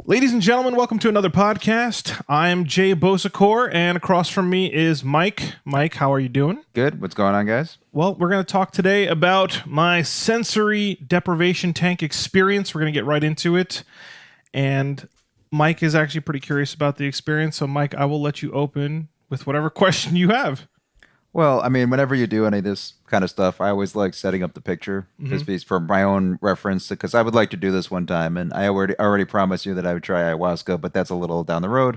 Ladies and gentlemen, welcome to another podcast. I'm JBosaCoHR, and across from me is Mike. Mike, how are you doing? Good. What's going on, guys? Well, we're going to talk today about my sensory deprivation tank experience. We're going to get right into it. And Mike is actually pretty curious about the experience. So, Mike, I will let you open with whatever question you have. Well, I mean, whenever you do any of this kind of stuff, I always like setting up the picture just for my own reference, because I would like to do this one time. And I already promised you that I would try ayahuasca, but that's a little down the road.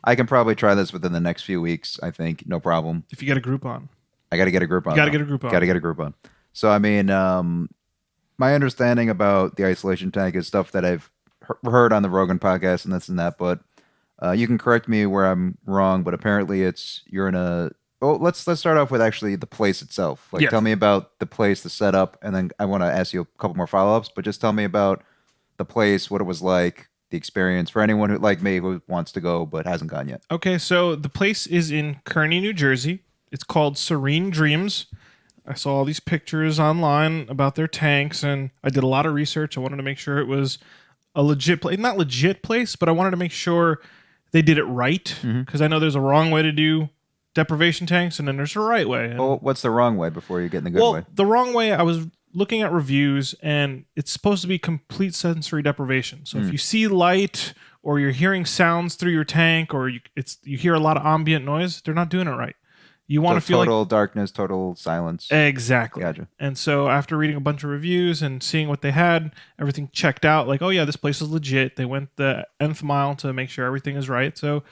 I can probably try this within the next few weeks, I think. No problem. If you get a group on. I got to get a group on. Got to get a group on. Got to get a group on. So, I mean, my understanding about the isolation tank is stuff that I've heard on the Rogan podcast and this and that, but you can correct me where I'm wrong, but apparently you're in a... Well, let's start off with actually the place itself. Like, tell me about the place, the setup, and then I want to ask you a couple more follow-ups. But just tell me about the place, what it was like, the experience for anyone who, like me, who wants to go but hasn't gone yet. Okay, so the place is in Kearny, New Jersey. It's called Serene Dreams. I saw all these pictures online about their tanks, and I did a lot of research. I wanted to make sure it was a legit place, not legit place, but I wanted to make sure they did it right, because I know there's a wrong way to do deprivation tanks, and then there's a right way. And, well, what's the wrong way before you get in the good way? The wrong way, I was looking at reviews, and it's supposed to be complete sensory deprivation. So if you see light, or you're hearing sounds through your tank, or you hear a lot of ambient noise, they're not doing it right. You want to feel total like darkness, total silence. Exactly. Gotcha. And so after reading a bunch of reviews and seeing what they had, everything checked out. Like, oh yeah, this place is legit. They went the nth mile to make sure everything is right. So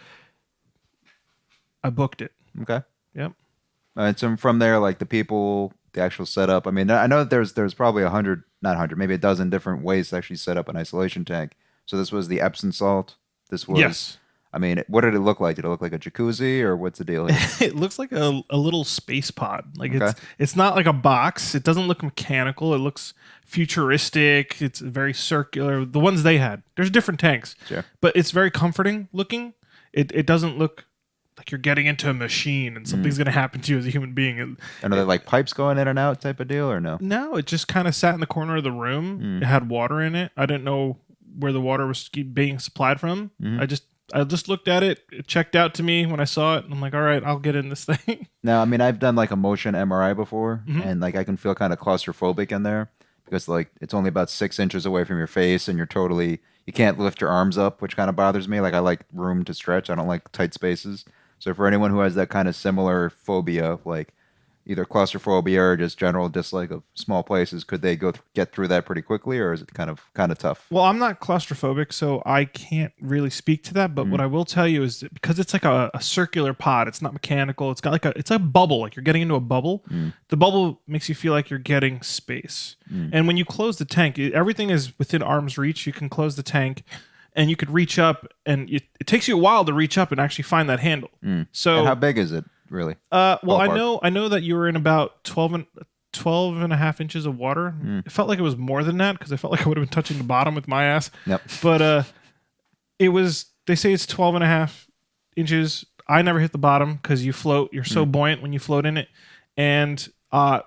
I booked it. Okay. Yep. And so from there, like the people, the actual setup. I mean, I know that there's probably 100, not 100, maybe a dozen different ways to actually set up an isolation tank. So this was the Epsom salt. This was. Yes. I mean, what did it look like? Did it look like a jacuzzi, or what's the deal here? It looks like a little space pod. Like it's not like a box. It doesn't look mechanical. It looks futuristic. It's very circular. The ones they had. There's different tanks. Sure. But it's very comforting looking. It doesn't look like you're getting into a machine and something's going to happen to you as a human being. And are there like pipes going in and out type of deal, or no? No, it just kind of sat in the corner of the room. It had water in it. I didn't know where the water was being supplied from. I just looked at it. It checked out to me when I saw it. And I'm like, all right, I'll get in this thing. Now, I mean, I've done like a motion MRI before, and like I can feel kind of claustrophobic in there because like it's only about 6 inches away from your face, and you can't lift your arms up, which kind of bothers me. Like I like room to stretch. I don't like tight spaces. So for anyone who has that kind of similar phobia, like either claustrophobia or just general dislike of small places, could they get through that pretty quickly, or is it kind of tough? Well, I'm not claustrophobic, so I can't really speak to that. But what I will tell you is that because it's like a circular pod, it's not mechanical. It's got like it's a bubble, like you're getting into a bubble. The bubble makes you feel like you're getting space. And when you close the tank, everything is within arm's reach. You can close the tank, and you could reach up, and it takes you a while to reach up and actually find that handle. So and how big is it? Really? Well, I know that you were in about 12 and a half inches of water. It felt like it was more than that because I felt like I would have been touching the bottom with my ass. Yep. But they say it's 12 and a half inches. I never hit the bottom because you float. You're so buoyant when you float in it. And I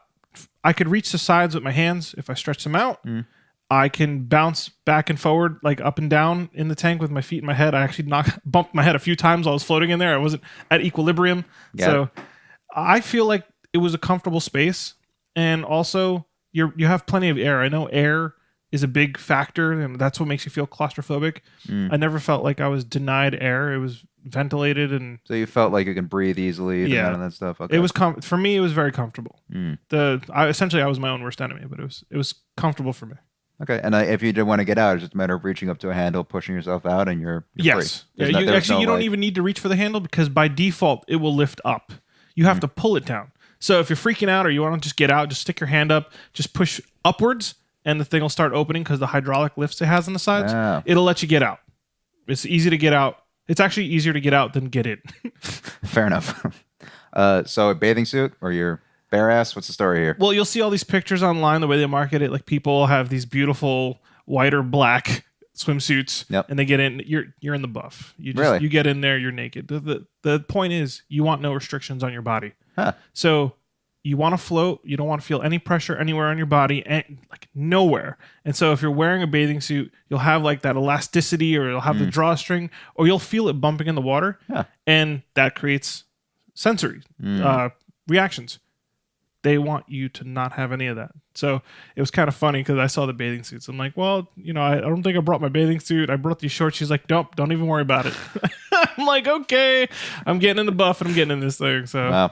could reach the sides with my hands if I stretch them out. I can bounce back and forward, like up and down in the tank with my feet and my head. I actually bumped my head a few times while I was floating in there. I wasn't at equilibrium. So I feel like it was a comfortable space. And also, you have plenty of air. I know air is a big factor, and that's what makes you feel claustrophobic. I never felt like I was denied air. It was ventilated. And so you felt like you can breathe easily, and that stuff. Okay. It was for me, it was very comfortable. Essentially, I was my own worst enemy, but it was comfortable for me. Okay, and if you did want to get out, it's just a matter of reaching up to a handle, pushing yourself out, and you're yes. free. You don't even need to reach for the handle because by default, it will lift up. You have to pull it down. So if you're freaking out or you want to just get out, just stick your hand up, just push upwards, and the thing will start opening because the hydraulic lifts it has on the sides. It'll let you get out. It's easy to get out. It's actually easier to get out than get in. Fair enough. So a bathing suit or your... bare ass? What's the story here? Well, you'll see all these pictures online, the way they market it. Like people have these beautiful white or black swimsuits, and they get in. You're in the buff. You get in there. You're naked. The point is, you want no restrictions on your body. So you want to float. You don't want to feel any pressure anywhere on your body, and like nowhere. And so if you're wearing a bathing suit, you'll have like that elasticity, or you'll have the drawstring, or you'll feel it bumping in the water, and that creates sensory reactions. They want you to not have any of that. So it was kind of funny because I saw the bathing suits. I'm like, well, I don't think I brought my bathing suit. I brought these shorts. She's like, nope, don't even worry about it. I'm like, okay, I'm getting in the buff and I'm getting in this thing. So wow.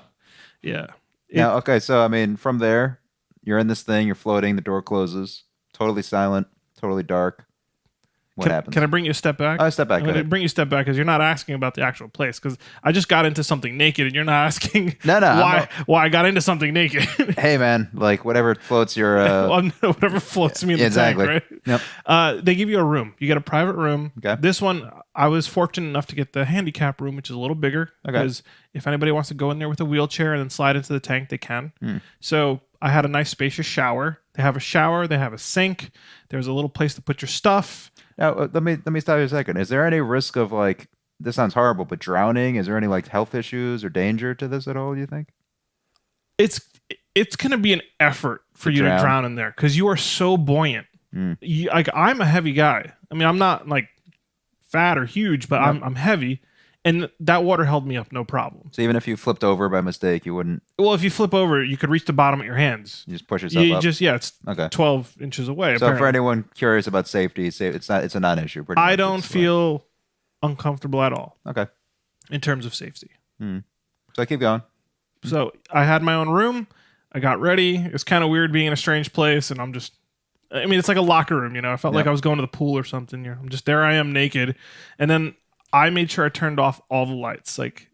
Yeah. Yeah. Okay. So, I mean, from there, you're in this thing, you're floating, the door closes, totally silent, totally dark. What happens? Can I bring you a step back? Step back. I'm going to bring you a step back because you're not asking about the actual place. Because I just got into something naked, and you're not asking why I got into something naked. Hey, man, like whatever floats your whatever floats me in the tank, right? Yep. They give you a room. You get a private room. Okay. This one, I was fortunate enough to get the handicap room, which is a little bigger. Okay. Because if anybody wants to go in there with a wheelchair and then slide into the tank, they can. So I had a nice spacious shower. They have a shower. They have a sink. There's a little place to put your stuff. Now, let me stop you a second. Is there any risk of like, this sounds horrible, but drowning? Is there any like health issues or danger to this at all, you think? It's going to be an effort for you to drown in there because you are so buoyant. Like, I'm a heavy guy. I mean, I'm not like fat or huge, but I'm heavy. And that water held me up, no problem. So even if you flipped over by mistake, you wouldn't... Well, if you flip over, you could reach the bottom of your hands. You just push yourself up? It's okay. 12 inches away. So for anyone curious about safety, it's a non-issue. I don't feel uncomfortable at all. Okay. In terms of safety. So keep going. So I had my own room. I got ready. It's kind of weird being in a strange place, and it's like a locker room, I felt like I was going to the pool or something. I'm just there. I am naked. And then I made sure I turned off all the lights. Like,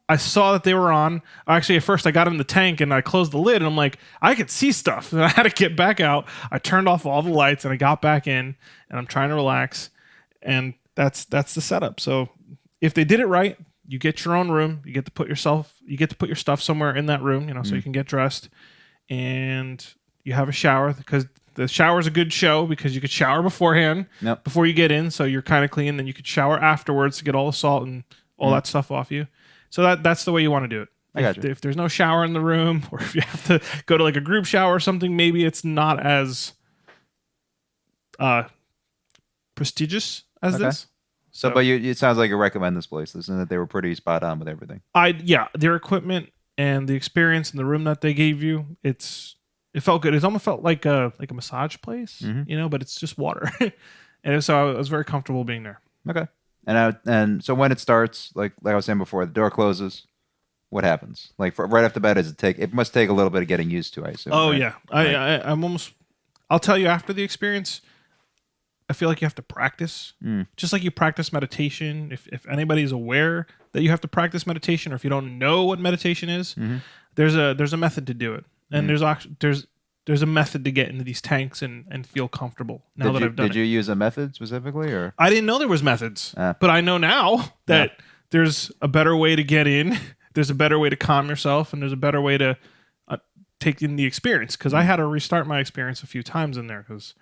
I saw that they were on. Actually, at first I got in the tank and I closed the lid and I'm like, I could see stuff. And I had to get back out. I turned off all the lights and I got back in and I'm trying to relax. And that's the setup. So if they did it right, you get your own room. You get to put your stuff somewhere in that room, so you can get dressed. And you have a shower because the shower's a good show because you could shower beforehand before you get in. So you're kind of clean. Then you could shower afterwards to get all the salt and all that stuff off you. So that's the way you want to do it. I got you. If there's no shower in the room, or if you have to go to like a group shower or something, maybe it's not as prestigious as this. So, but it sounds like you recommend this place. Listen, that they were pretty spot on with everything. Their equipment and the experience in the room that they gave you, it felt good. It almost felt like a massage place, but it's just water. And so I was very comfortable being there. Okay. And so when it starts, like I was saying before, the door closes. What happens? Like right off the bat, it must take a little bit of getting used to, I assume. Oh, right? yeah. Right. I'll tell you after the experience, I feel like you have to practice. Just like you practice meditation. If anybody's aware that you have to practice meditation, or if you don't know what meditation is, there's a method to do it. And there's a method to get into these tanks and feel comfortable. Did you use a method specifically, or I didn't know there was methods, but I know now that there's a better way to get in. There's a better way to calm yourself, and there's a better way to take in the experience. Because I had to restart my experience a few times in there because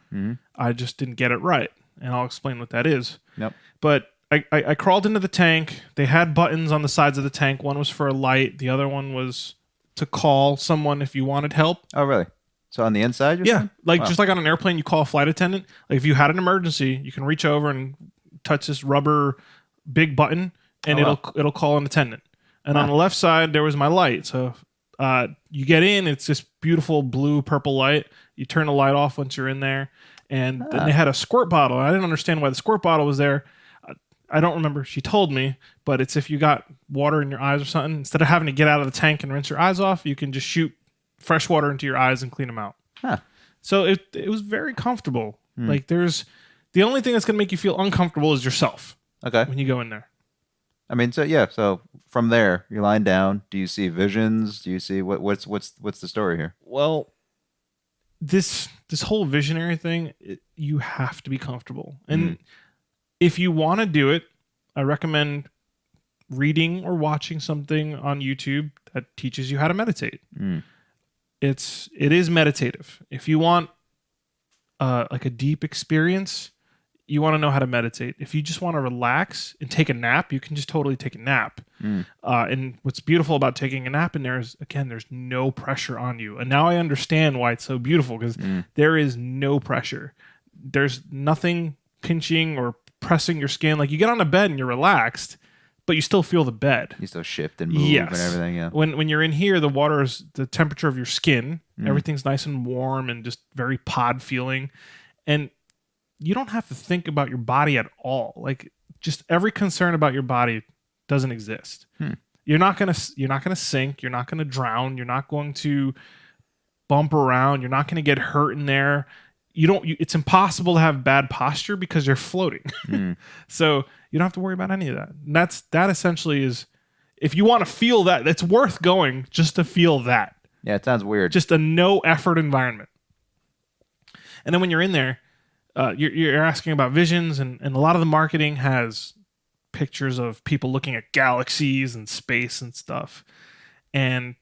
I just didn't get it right, and I'll explain what that is. Yep. But I crawled into the tank. They had buttons on the sides of the tank. One was for a light. The other one was to call someone if you wanted help. Oh, really? So on the inside? Just like on an airplane, you call a flight attendant. Like if you had an emergency, you can reach over and touch this rubber big button, and it'll call an attendant. And on the left side, there was my light. So you get in, it's this beautiful blue purple light. You turn the light off once you're in there, and then they had a squirt bottle. I didn't understand why the squirt bottle was there. I don't remember. She told me, but it's if you got water in your eyes or something, instead of having to get out of the tank and rinse your eyes off, you can just shoot fresh water into your eyes and clean them out. So it was very comfortable. Like the only thing that's going to make you feel uncomfortable is yourself. Okay. When you go in there. I mean, so from there, you're lying down. Do you see visions? Do you see what's the story here? Well, this whole visionary thing, you have to be comfortable. And if you want to do it, I recommend reading or watching something on YouTube that teaches you how to meditate. It is meditative. If you want like a deep experience, you want to know how to meditate. If you just want to relax and take a nap, you can just totally take a nap. And what's beautiful about taking a nap in there is, again, there's no pressure on you. And now I understand why it's so beautiful, because there is no pressure. There's nothing pinching or pressing your skin. Like, you get on a bed and you're relaxed, but you still feel the bed. You still shift and move and everything. Yeah. When you're in here, the water is the temperature of your skin. Everything's nice and warm and just very pod feeling. And you don't have to think about your body at all. Like, just every concern about your body doesn't exist. You're not gonna sink. You're not gonna drown. You're not going to bump around. You're not gonna get hurt in there. It's impossible to have bad posture because you're floating. So you don't have to worry about any of that. And that essentially is, if you want to feel that, it's worth going just to feel that. Yeah, it sounds weird. Just a no effort environment. And then when you're in there, you're asking about visions, and a lot of the marketing has pictures of people looking at galaxies and space and stuff. And,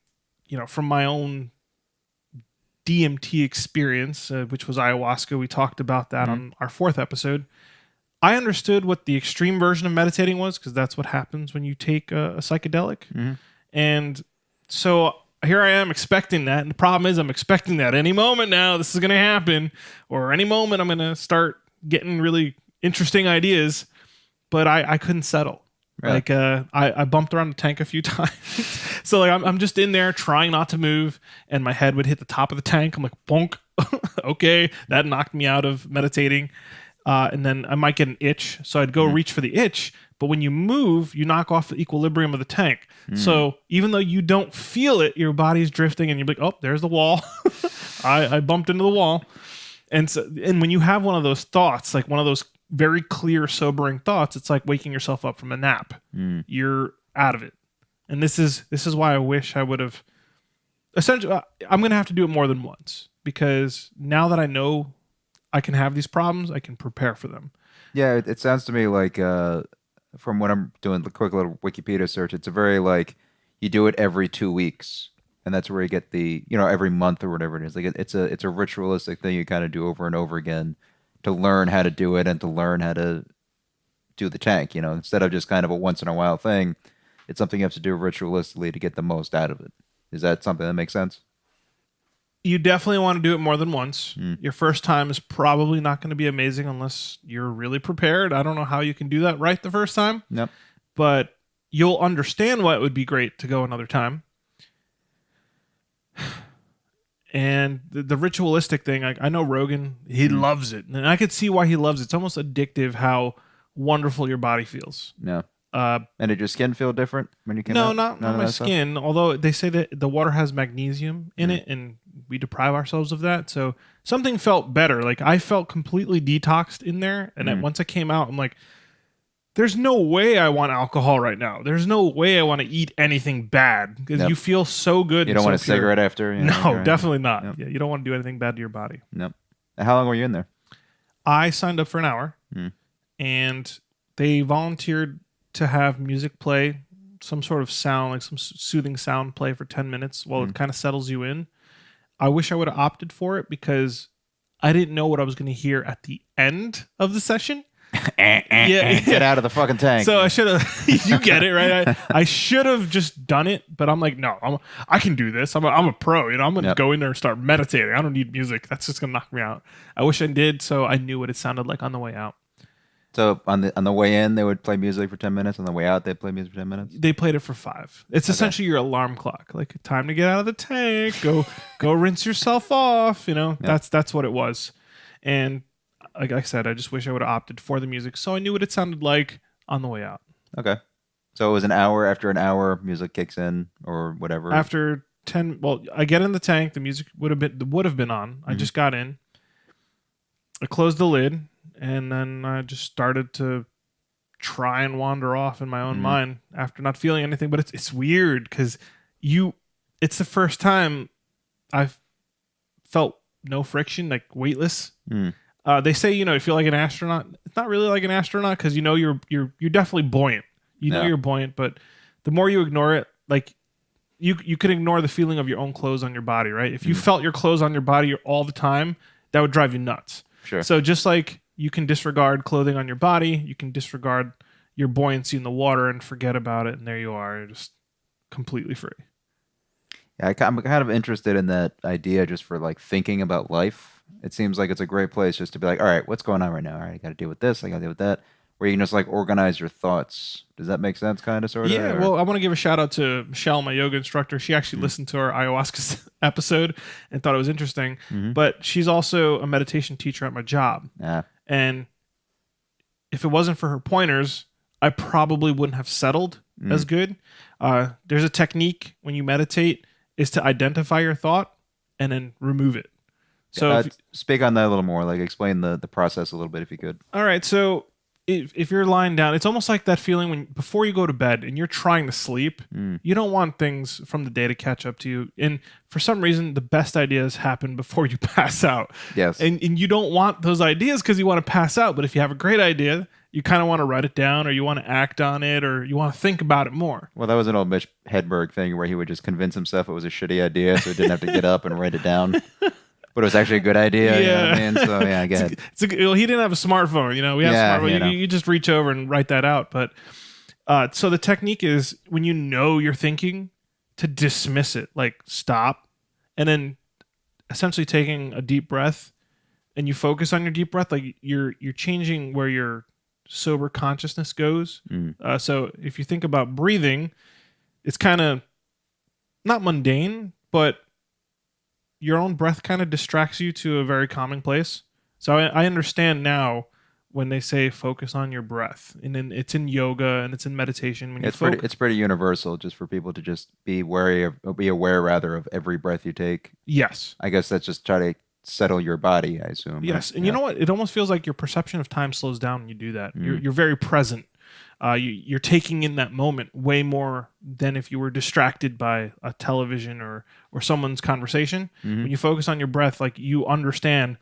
from my own DMT experience, which was ayahuasca, we talked about that on our 4th episode. I understood what the extreme version of meditating was, because that's what happens when you take a psychedelic. And so here I am expecting that. And the problem is, I'm expecting that any moment now this is going to happen, or any moment I'm going to start getting really interesting ideas. But I couldn't settle. Right. Like, I bumped around the tank a few times. So like, I'm just in there trying not to move, and my head would hit the top of the tank. I'm like, bonk. Okay. That knocked me out of meditating. And then I might get an itch. So I'd go reach for the itch. But when you move, you knock off the equilibrium of the tank. So even though you don't feel it, your body's drifting, and you're like, oh, there's the wall. I bumped into the wall. And when you have one of those thoughts, like one of those very clear, sobering thoughts, it's like waking yourself up from a nap. You're out of it. And this is why I wish I would have. Essentially, I'm going to have to do it more than once, because now that I know I can have these problems, I can prepare for them. Yeah, it sounds to me like, from what I'm doing, the quick little Wikipedia search, it's a very, like, you do it every 2 weeks, and that's where you get the, every month or whatever it is. Like, it's a ritualistic thing you kind of do over and over again to learn how to do it and to learn how to do the tank. Instead of just kind of a once in a while thing, it's something you have to do ritualistically to get the most out of it. Is that something that makes sense? You definitely want to do it more than once. Your first time is probably not going to be amazing unless you're really prepared. I don't know how you can do that right the first time. Yep. But you'll understand why it would be great to go another time. And the ritualistic thing, I know Rogan, he loves it. And I could see why he loves it. It's almost addictive how wonderful your body feels. Yeah. And did your skin feel different when you came out? No, not my skin. Stuff? Although they say that the water has magnesium in it, and we deprive ourselves of that. So something felt better. Like, I felt completely detoxed in there. And then once I came out, I'm like, there's no way I want alcohol right now. There's no way I want to eat anything bad, because you feel so good. You don't want a cigarette after? No, definitely not. Yep. Yeah, you don't want to do anything bad to your body. Nope. How long were you in there? I signed up for an hour, and they volunteered to have music play, some sort of sound, like some soothing sound play for 10 minutes while it kind of settles you in. I wish I would have opted for it, because I didn't know what I was going to hear at the end of the session. Get out of the fucking tank. So I should have. You get it, right? I should have just done it, but I'm like, no, I can do this. I'm a pro. I'm going to go in there and start meditating. I don't need music. That's just going to knock me out. I wish I did, so I knew what it sounded like on the way out. So on the way in, they would play music for 10 minutes. On the way out, they'd play music for 10 minutes? They played it for 5. It's essentially your alarm clock. Like, time to get out of the tank. Go rinse yourself off. That's what it was. And like I said, I just wish I would have opted for the music, so I knew what it sounded like on the way out. Okay. So it was an hour. After an hour, music kicks in or whatever? After 10, well, I get in the tank. The music would have been on. I just got in. I closed the lid, and then I just started to try and wander off in my own mind after not feeling anything. But it's weird, because it's the first time I've felt no friction, like weightless. They say, you feel like an astronaut. It's not really like an astronaut, because you're definitely buoyant. Know you're buoyant, but the more you ignore it, like you could ignore the feeling of your own clothes on your body, right? If you felt your clothes on your body all the time, that would drive you nuts. Sure. So just like you can disregard clothing on your body. You can disregard your buoyancy in the water and forget about it. And there you are. You're just completely free. Yeah, I'm kind of interested in that idea just for like thinking about life. It seems like it's a great place just to be like, all right, what's going on right now? All right, I got to deal with this. I got to deal with that. Where you can just like organize your thoughts. Does that make sense, kind of, sort of? Yeah, well, I want to give a shout out to Michelle, my yoga instructor. She actually listened to our ayahuasca episode and thought it was interesting. But she's also a meditation teacher at my job. Yeah. And if it wasn't for her pointers, I probably wouldn't have settled as good. There's a technique when you meditate is to identify your thought and then remove it. So speak on that a little more. Like explain the process a little bit if you could. All right. So if you're lying down, it's almost like that feeling when before you go to bed and you're trying to sleep, you don't want things from the day to catch up to you. And for some reason, the best ideas happen before you pass out. Yes. And you don't want those ideas because you want to pass out. But if you have a great idea, you kind of want to write it down or you want to act on it or you want to think about it more. Well, that was an old Mitch Hedberg thing where he would just convince himself it was a shitty idea so he didn't have to get up and write it down. But it was actually a good idea. You know what I mean? So, yeah, I get it. Well, he didn't have a smartphone. We have smartphone. You know. You just reach over and write that out. But so the technique is when you know you're thinking to dismiss it, like stop, and then essentially taking a deep breath and you focus on your deep breath, like you're changing where your sober consciousness goes. So if you think about breathing, it's kind of not mundane, but your own breath kind of distracts you to a very calming place. So I understand now when they say focus on your breath, and then it's in yoga and it's in meditation. When it's pretty universal, just for people to just be aware of every breath you take. Yes, I guess that's just try to settle your body, I assume. Yes, and you know what? It almost feels like your perception of time slows down when you do that. You're very present. You're taking in that moment way more than if you were distracted by a television or someone's conversation. When you focus on your breath, like you understand,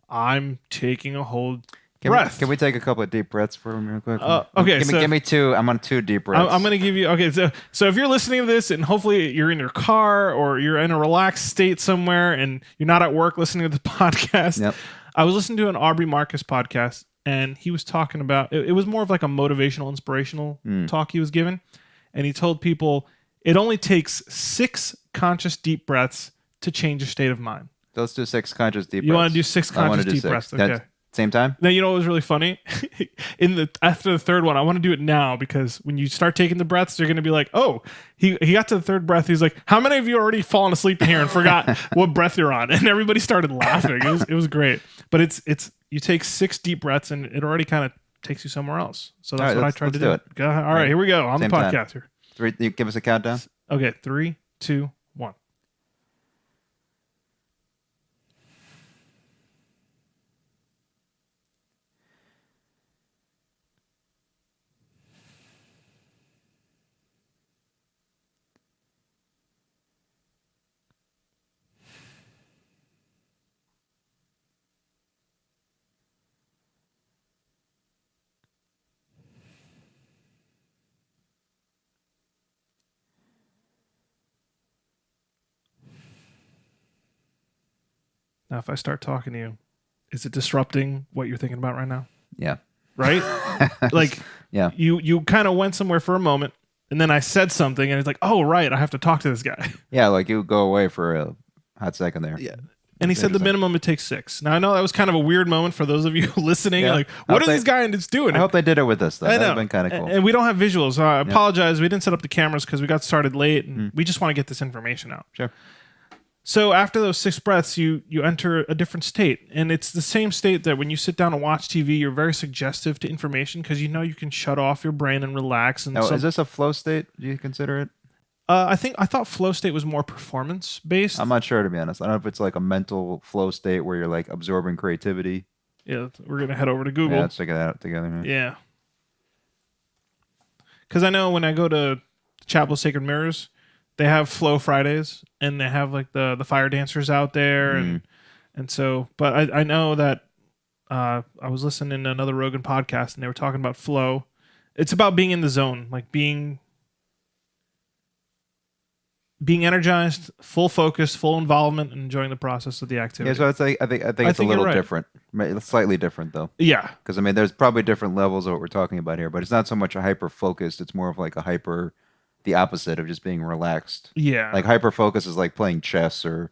I'm taking a whole breath. Can we take a couple of deep breaths for him real quick? Okay, give me two. I'm on 2 deep breaths. I'm going to give you. Okay, so if you're listening to this and hopefully you're in your car or you're in a relaxed state somewhere and you're not at work listening to the podcast, Yep. I was listening to an Aubrey Marcus podcast. And he was talking about, it was more of like a motivational, inspirational talk he was giving. And he told people it only takes 6 conscious deep breaths to change your state of mind. Let's do 6 conscious deep breaths. You want to do 6 conscious deep breaths? Okay. Same time? Now, you know what was really funny? After the third one, I want to do it now because when you start taking the breaths, they're going to be like, oh, he got to the third breath. He's like, how many of you already fallen asleep in here and forgot what breath you're on? And everybody started laughing. It was great. But it's you take 6 deep breaths and it already kind of takes you somewhere else. So that's what I tried to do. All right, here we go on the podcast here. 3, you give us a countdown. Okay, 3, 2, 1. Now, if I start talking to you, is it disrupting what you're thinking about right now? Yeah. Right? Like, yeah. You kind of went somewhere for a moment, and then I said something, and it's like, oh, right, I have to talk to this guy. Yeah, like you go away for a hot second there. Yeah. And he said the minimum it takes 6. Now, I know that was kind of a weird moment for those of you listening. Yeah. Like, what are these guys doing? I hope they did it with us, though. That would have been kind of cool. And we don't have visuals. So I apologize. We didn't set up the cameras because we got started late, and we just want to get this information out. Sure. So after those 6 breaths, you enter a different state. And it's the same state that when you sit down and watch TV, you're very suggestive to information because you know you can shut off your brain and relax. And is this a flow state? Do you consider it? I thought flow state was more performance based. I'm not sure, to be honest. I don't know if it's like a mental flow state where you're like absorbing creativity. Yeah, we're going to head over to Google. Yeah, let's check it out together. Man. Yeah. Because I know when I go to Chapel of Sacred Mirrors, they have Flow Fridays, and they have like the fire dancers out there, and so. But I know that I was listening to another Rogan podcast, and they were talking about flow. It's about being in the zone, like being being energized, full focus, full involvement, and enjoying the process of the Yeah, activity. so I think it's a think you're little right. different. It's slightly different though. Yeah. Because I mean, there's probably different levels of what we're talking about here, but it's not so much a hyper focused. It's more of like a hyper, the opposite of just being relaxed. Yeah. Like hyper focus is like playing chess, or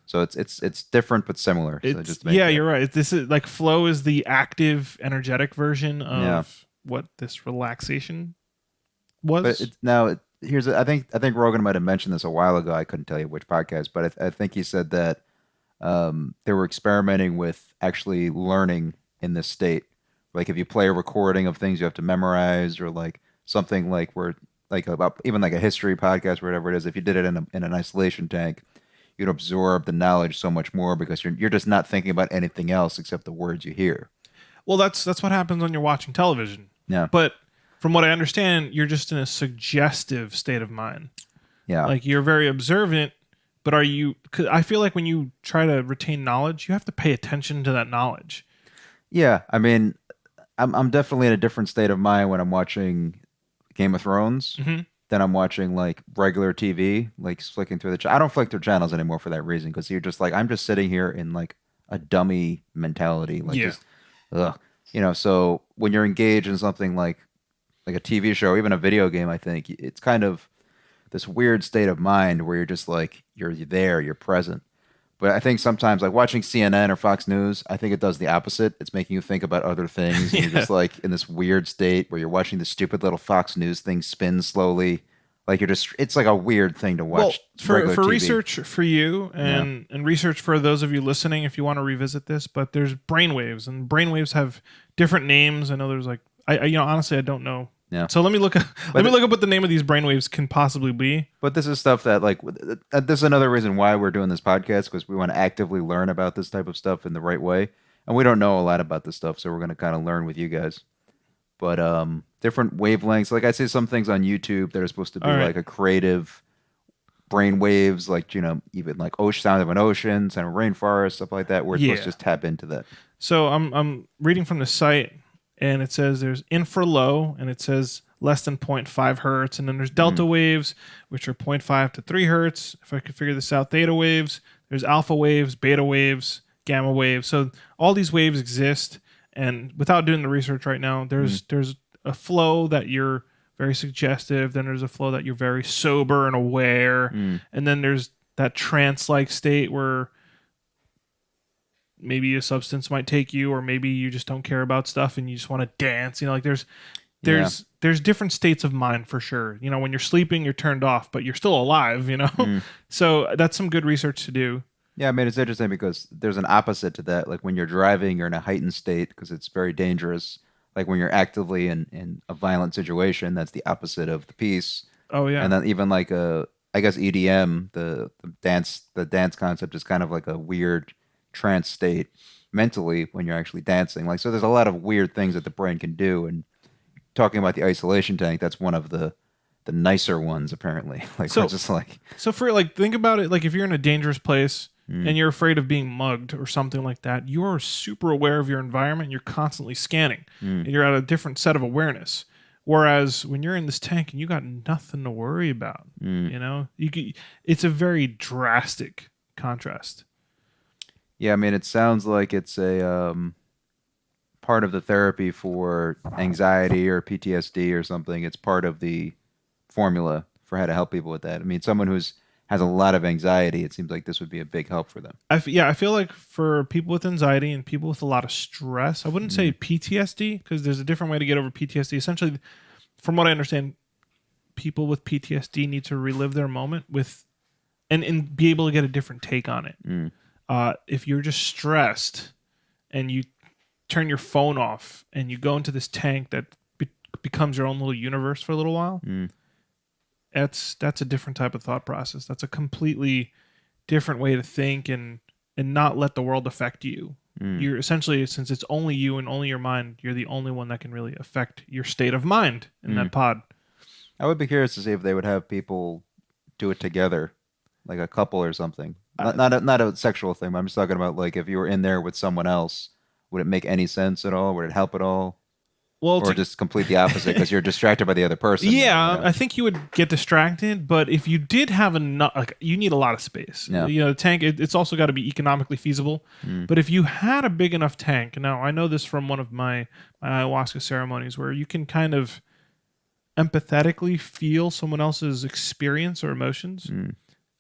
so it's different but similar. So just to make you're right. This is like flow is the active, energetic version of what this relaxation was. But I think Rogan might have mentioned this a while ago. I couldn't tell you which podcast, but I think he said that they were experimenting with actually learning in this state. Like if you play a recording of things you have to memorize, or like something like where like about even like a history podcast or whatever it is. If you did it in an isolation tank, you'd absorb the knowledge so much more because you're just not thinking about anything else except the words you hear. Well, that's what happens when you're watching television. Yeah. But from what I understand, you're just in a suggestive state of mind. Yeah. Like you're very observant, but are you? Cause I feel like when you try to retain knowledge, you have to pay attention to that knowledge. Yeah. I mean, I'm definitely in a different state of mind when I'm watching Game of Thrones Mm-hmm. than I'm watching like regular TV, like flicking through I don't flick through channels anymore for that reason because you're just like I'm just sitting here in like a dummy mentality, like Yeah. just ugh. So when you're engaged in something like a TV show, or even a video game, I think it's kind of this weird state of mind where you're just like you're there, you're present. But I think sometimes, like watching CNN or Fox News, I think it does the opposite. It's making you think about other things. And You're just like in this weird state where you're watching the stupid little Fox News thing spin slowly. Like it's like a weird thing to watch. Well, for regular TV. research for you and research for those of you listening, if you want to revisit this, but there's brainwaves, and brainwaves have different names. I know there's like I honestly I don't know. Yeah. So let me look up what the name of these brainwaves can possibly be. But this is stuff that like this is another reason why we're doing this podcast, because we want to actively learn about this type of stuff in the right way, and we don't know a lot about this stuff, so we're going to kind of learn with you guys. But different wavelengths, like I see some things on YouTube that are supposed to be like a creative brain waves, like even like sound of an ocean, sound of rainforest, stuff like that, where it's supposed to just tap into that. So I'm reading from the site, and it says there's infra low, and it says less than 0.5 hertz, and then there's delta waves, which are 0.5 to 3 hertz. If I could figure this out, theta waves, there's alpha waves, beta waves, gamma waves. So all these waves exist, and without doing the research right now, there's a flow that you're very suggestive, then there's a flow that you're very sober and aware, and then there's that trance-like state where maybe a substance might take you, or maybe you just don't care about stuff and you just want to dance. Like there's different states of mind for sure. When you're sleeping, you're turned off, but you're still alive. So that's some good research to do. Yeah, I mean, it's interesting because there's an opposite to that. Like when you're driving, you're in a heightened state because it's very dangerous. Like when you're actively in a violent situation, that's the opposite of the peace. Oh yeah. And then even like I guess EDM, the dance concept is kind of like a weird trance state mentally when you're actually dancing. Like so, there's a lot of weird things that the brain can do. And talking about the isolation tank, that's one of the nicer ones apparently. Like so, we're just like so for like think about it. Like if you're in a dangerous place and you're afraid of being mugged or something like that, you're super aware of your environment. You're constantly scanning, and you're at a different set of awareness. Whereas when you're in this tank and you got nothing to worry about, it's a very drastic contrast. Yeah, I mean, it sounds like it's a part of the therapy for anxiety or PTSD or something. It's part of the formula for how to help people with that. I mean, someone has a lot of anxiety, it seems like this would be a big help for them. I feel like for people with anxiety and people with a lot of stress, I wouldn't say PTSD because there's a different way to get over PTSD. Essentially, from what I understand, people with PTSD need to relive their moment and be able to get a different take on it. If you're just stressed and you turn your phone off and you go into this tank that becomes your own little universe for a little while, that's a different type of thought process. That's a completely different way to think and not let the world affect you. You're essentially, since it's only you and only your mind, you're the only one that can really affect your state of mind in that pod. I would be curious to see if they would have people do it together, like a couple or something. Not a sexual thing, but I'm just talking about like if you were in there with someone else, would it make any sense at all? Would it help at all? Well, or just complete the opposite because you're distracted by the other person. yeah, You know? I think you would get distracted, but if you did have enough, like you need a lot of space. Yeah. The tank, it's also got to be economically feasible. But if you had a big enough tank, now I know this from one of my ayahuasca ceremonies where you can kind of empathetically feel someone else's experience or emotions.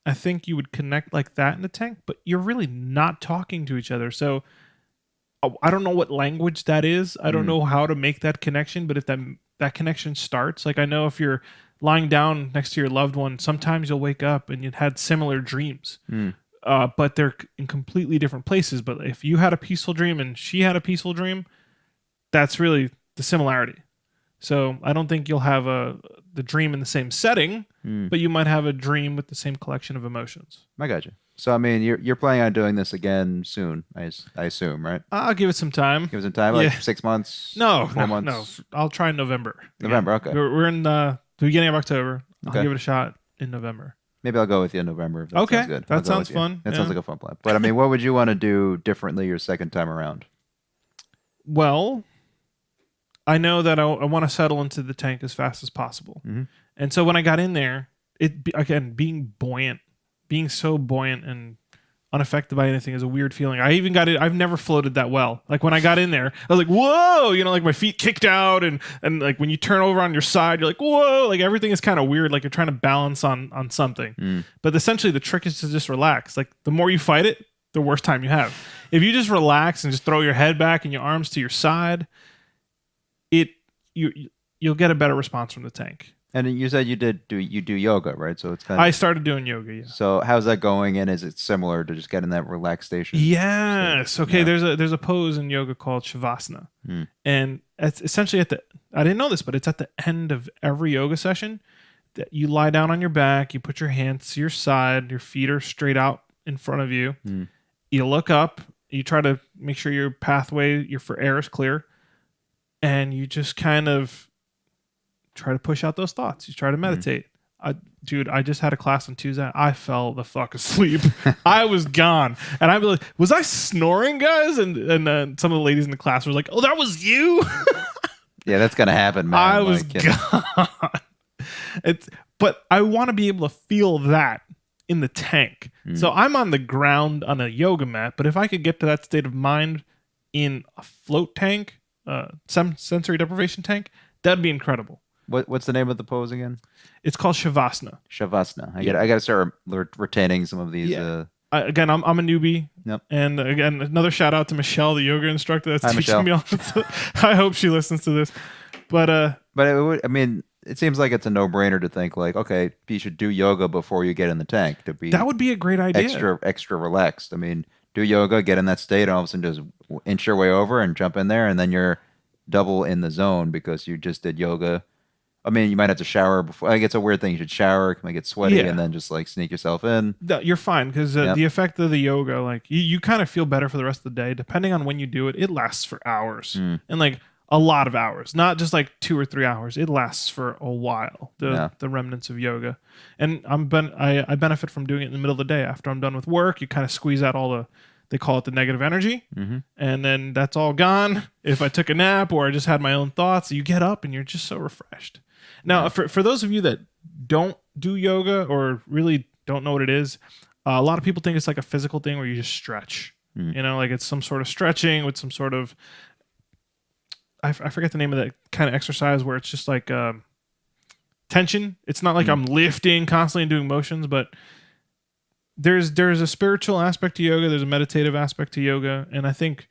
I think you would connect like that in the tank, but you're really not talking to each other. So I don't know what language that is. I don't know how to make that connection, but if that connection starts, like I know if you're lying down next to your loved one, sometimes you'll wake up and you've had similar dreams, but they're in completely different places. But if you had a peaceful dream and she had a peaceful dream, that's really the similarity. So I don't think you'll have the dream in the same setting, but you might have a dream with the same collection of emotions. I got you. So I mean, you're planning on doing this again soon, I assume, right? I'll give it some time. Give it some time, like 6 months. No, 4 months. no. I'll try in November. November, okay. We're in the beginning of October. I'll Okay. give it a shot in November. Maybe I'll go with you in November. If that Okay, sounds good. that I'll go sounds with you. fun, That yeah. sounds like a fun plan. But I mean, what would you want to do differently your second time around? Well, I know that I want to settle into the tank as fast as possible. And so when I got in there, again, being buoyant, being so buoyant and unaffected by anything is a weird feeling. I even got it. I've never floated that well. Like when I got in there, I was like, whoa, like my feet kicked out. And like when you turn over on your side, you're like, whoa, like everything is kind of weird. Like you're trying to balance on something. But essentially the trick is to just relax. Like the more you fight it, the worse time you have. If you just relax and just throw your head back and your arms to your side, you'll get a better response from the tank. And you said you do yoga, right? So it's kind of. I started doing yoga. Yeah. So how's that going? And is it similar to just getting that relaxation? Yes. Okay. Yeah. There's a pose in yoga called Shavasana, and it's essentially I didn't know this, but it's at the end of every yoga session that you lie down on your back, you put your hands to your side, your feet are straight out in front of you. You look up, you try to make sure your pathway, for air is clear, and you just kind of try to push out those thoughts. You try to meditate. Dude, I just had a class on Tuesday. I fell the fuck asleep. I was gone. And I'd be like, was I snoring, guys? And some of the ladies in the class were like, oh, that was you? Yeah, that's going to happen, man. I was gone. But I want to be able to feel that in the tank. So I'm on the ground on a yoga mat, but if I could get to that state of mind in a float tank, some sensory deprivation tank, that'd be incredible. What's the name of the pose again? It's called Shavasana. Shavasana. I got to start retaining some of these. Yeah. Again, I'm a newbie. Yep. And again, another shout out to Michelle, the yoga instructor that's Hi, teaching Michelle. me all this. I hope she listens to this. But it seems like it's a no-brainer to think like, okay, you should do yoga before you get in the tank to be that would be a great idea. extra relaxed. I mean, do yoga, get in that state, and all of a sudden just inch your way over and jump in there, and then you're double in the zone because you just did yoga. I mean, you might have to shower before. Like, it's a weird thing. You should shower, it might get sweaty, and then just like sneak yourself in. No, you're fine because the effect of the yoga, like you kind of feel better for the rest of the day. Depending on when you do it, it lasts for hours and like a lot of hours, not just like 2 or 3 hours. It lasts for a while. The remnants of yoga, and I benefit from doing it in the middle of the day after I'm done with work. You kind of squeeze out all they call it the negative energy, and then that's all gone. If I took a nap or I just had my own thoughts, you get up and you're just so refreshed. Now, for those of you that don't do yoga or really don't know what it is, a lot of people think it's like a physical thing where you just stretch. Like it's some sort of stretching with some sort of, I forget the name of that kind of exercise where it's just like tension. It's not like I'm lifting constantly and doing motions, but there's a spiritual aspect to yoga. There's a meditative aspect to yoga. And I think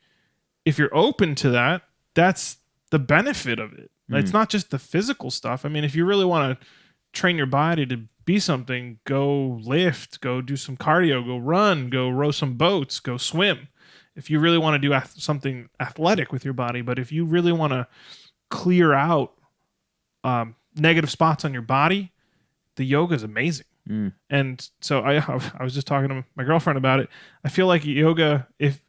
if you're open to that, that's the benefit of it. It's not just the physical stuff. I mean, if you really want to train your body to be something, go lift, go do some cardio, go run, go row some boats, go swim. If you really want to do something athletic with your body, but if you really want to clear out negative spots on your body, the yoga is amazing. And so I was just talking to my girlfriend about it. I feel like yoga, if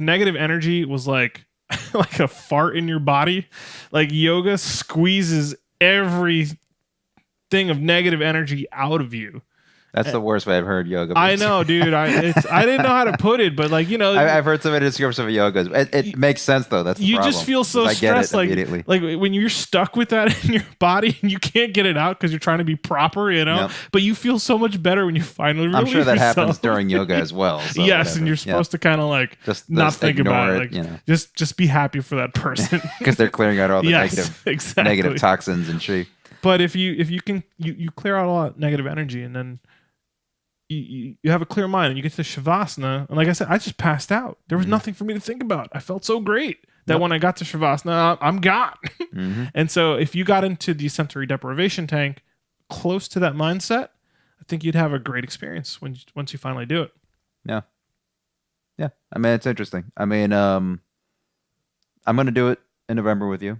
negative energy was like like a fart in your body, like yoga squeezes every thing of negative energy out of you. That's the worst way I've heard yoga. I know, dude. I didn't know how to put it, but like, you know, I've heard some of the descriptions of yoga. It makes sense though. That's the you problem. just feel so I get stressed, it like immediately. like when you're stuck with that in your body and you can't get it out because you're trying to be proper, you know. Yep. But you feel so much better when you finally release I'm sure that yourself. happens during yoga as well. So yes, whatever. and you're supposed to kind of like just not think about it, like you know, just be happy for that person because they're clearing out all the exactly. negative toxins and shit. But if you can clear out all that negative energy, and then you have a clear mind, and you get to Shavasana, and like I said, I just passed out. There was nothing for me to think about. I felt so great that when I got to Shavasana, I'm gone. And so if you got into the sensory deprivation tank close to that mindset, I think you'd have a great experience once you finally do it. Yeah. Yeah. I mean, it's interesting. I mean, I'm going to do it in November with you.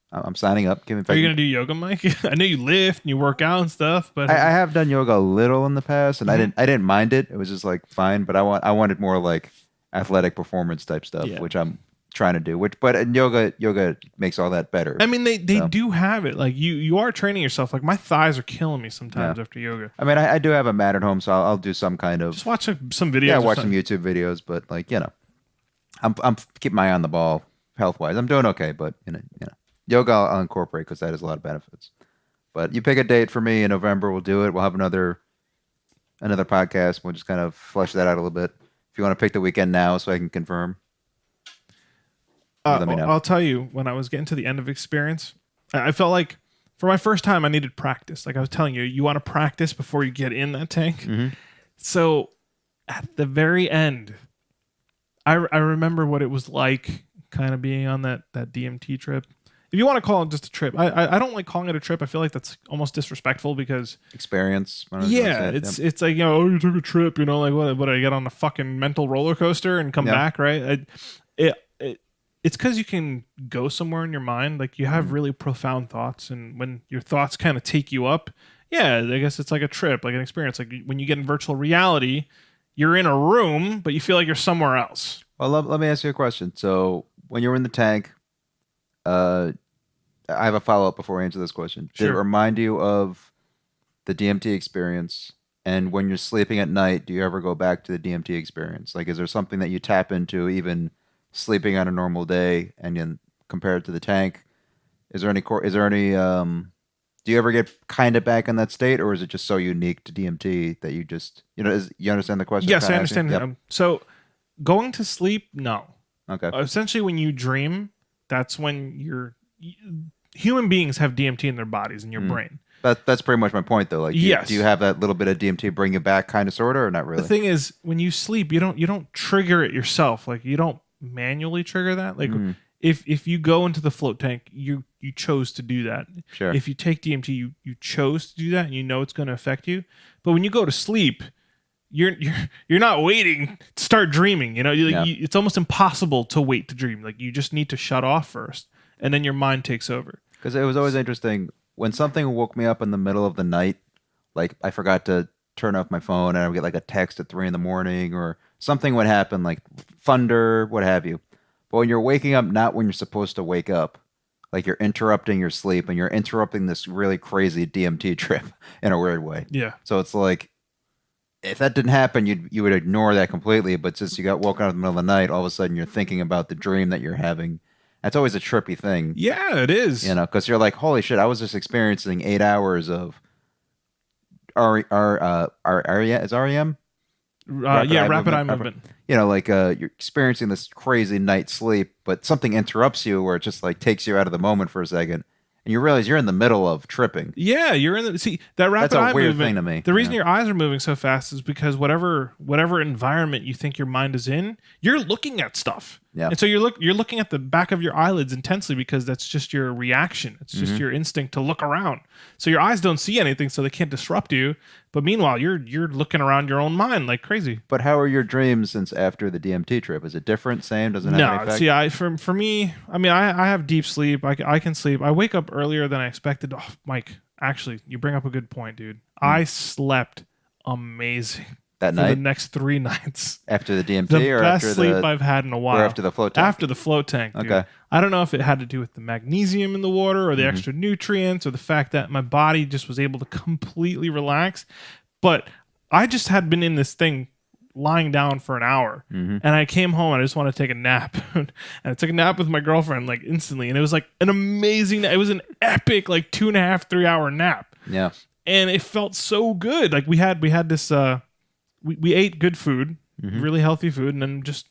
I'm signing up. Are you going to do yoga, Mike? I know you lift and you work out and stuff, but I have done yoga a little in the past, and I didn't mind it. It was just like fine, but I wanted more like athletic performance type stuff, which I'm trying to do. But yoga makes all that better. I mean, they do have it. Like you are training yourself. Like my thighs are killing me sometimes after yoga. I mean, I do have a mat at home, so I'll do some kind of just watch some videos. Yeah, watch some YouTube videos, but like you know, I'm keeping my eye on the ball health wise. I'm doing okay, but you know. Yoga I'll incorporate because that has a lot of benefits. But you pick a date for me in November, we'll do it. We'll have another podcast. We'll just kind of flesh that out a little bit. If you want to pick the weekend now so I can confirm, let me know. I'll tell you, when I was getting to the end of experience, I felt like for my first time I needed practice. Like I was telling you, you want to practice before you get in that tank. So at the very end, I remember what it was like kind of being on that DMT trip. If you want to call it just a trip, I don't like calling it a trip. I feel like that's almost disrespectful because experience. It's like, you know, oh, you took a trip, you know, like what I get on a fucking mental roller coaster and come back, right? It's because you can go somewhere in your mind, like you have really profound thoughts, and when your thoughts kind of take you up, I guess it's like a trip, like an experience. Like when you get in virtual reality, you're in a room, but you feel like you're somewhere else. Well, let me ask you a question. So when you're in the tank. I have a follow-up before I answer this question. Sure. Did it remind you of the DMT experience? And when you're sleeping at night, do you ever go back to the DMT experience? Like, is there something that you tap into even sleeping on a normal day and then compare it to the tank? Do you ever get kind of back in that state, or is it just so unique to DMT that you just, you understand the question? Yes, I understand. Yep. So going to sleep, no. Okay. Essentially, when you dream, that's when human beings have DMT in their bodies, in your brain. That's pretty much my point, though. Like, do you have that little bit of DMT bring you back, kind of, sort of, or not really? The thing is, when you sleep, you don't trigger it yourself. Like, you don't manually trigger that. Like, if you go into the float tank, you chose to do that. Sure. If you take DMT, you chose to do that, and you know it's going to affect you. But when you go to sleep, you're not waiting to start dreaming. You know, it's almost impossible to wait to dream. Like you just need to shut off first, and then your mind takes over. Because it was always interesting when something woke me up in the middle of the night. Like I forgot to turn off my phone, and I would get like a text at 3 a.m, or something would happen, like thunder, what have you. But when you're waking up, not when you're supposed to wake up, like you're interrupting your sleep, and you're interrupting this really crazy DMT trip in a weird way. Yeah. So it's like, if that didn't happen, you would ignore that completely. But since you got woken up in the middle of the night, all of a sudden you're thinking about the dream that you're having. That's always a trippy thing. Yeah, it is. You know, because you're like, holy shit, I was just experiencing 8 hours of REM? Rapid eye movement. You know, like you're experiencing this crazy night's sleep, but something interrupts you where it just like takes you out of the moment for a second. And you realize you're in the middle of tripping. Yeah, you're in the that rapid eye movement. That's a weird thing to me. The reason your eyes are moving so fast is because whatever environment you think your mind is in, you're looking at stuff. Yeah. And so you're looking at the back of your eyelids intensely because that's just your reaction. It's just your instinct to look around. So your eyes don't see anything, so they can't disrupt you. But meanwhile, you're looking around your own mind like crazy. But how are your dreams since after the DMT trip? Is it different? Same? Doesn't have any effect? See, for me, I mean, I have deep sleep. I can sleep. I wake up earlier than I expected. Oh, Mike, actually, you bring up a good point, dude. I slept amazing. That for night? The next 3 nights. After the DMT the or best after sleep I've had in a while. Or after the float tank? After the float tank, dude. Okay. I don't know if it had to do with the magnesium in the water or the extra nutrients or the fact that my body just was able to completely relax. But I just had been in this thing lying down for an hour, Mm-hmm. and I came home and I just want to take a nap. And I took a nap with my girlfriend like instantly, and it was like an amazing. It was an epic like 2.5, 3 hour nap, Yeah. and it felt so good. Like we had this. We ate good food, Mhm. really healthy food, and then just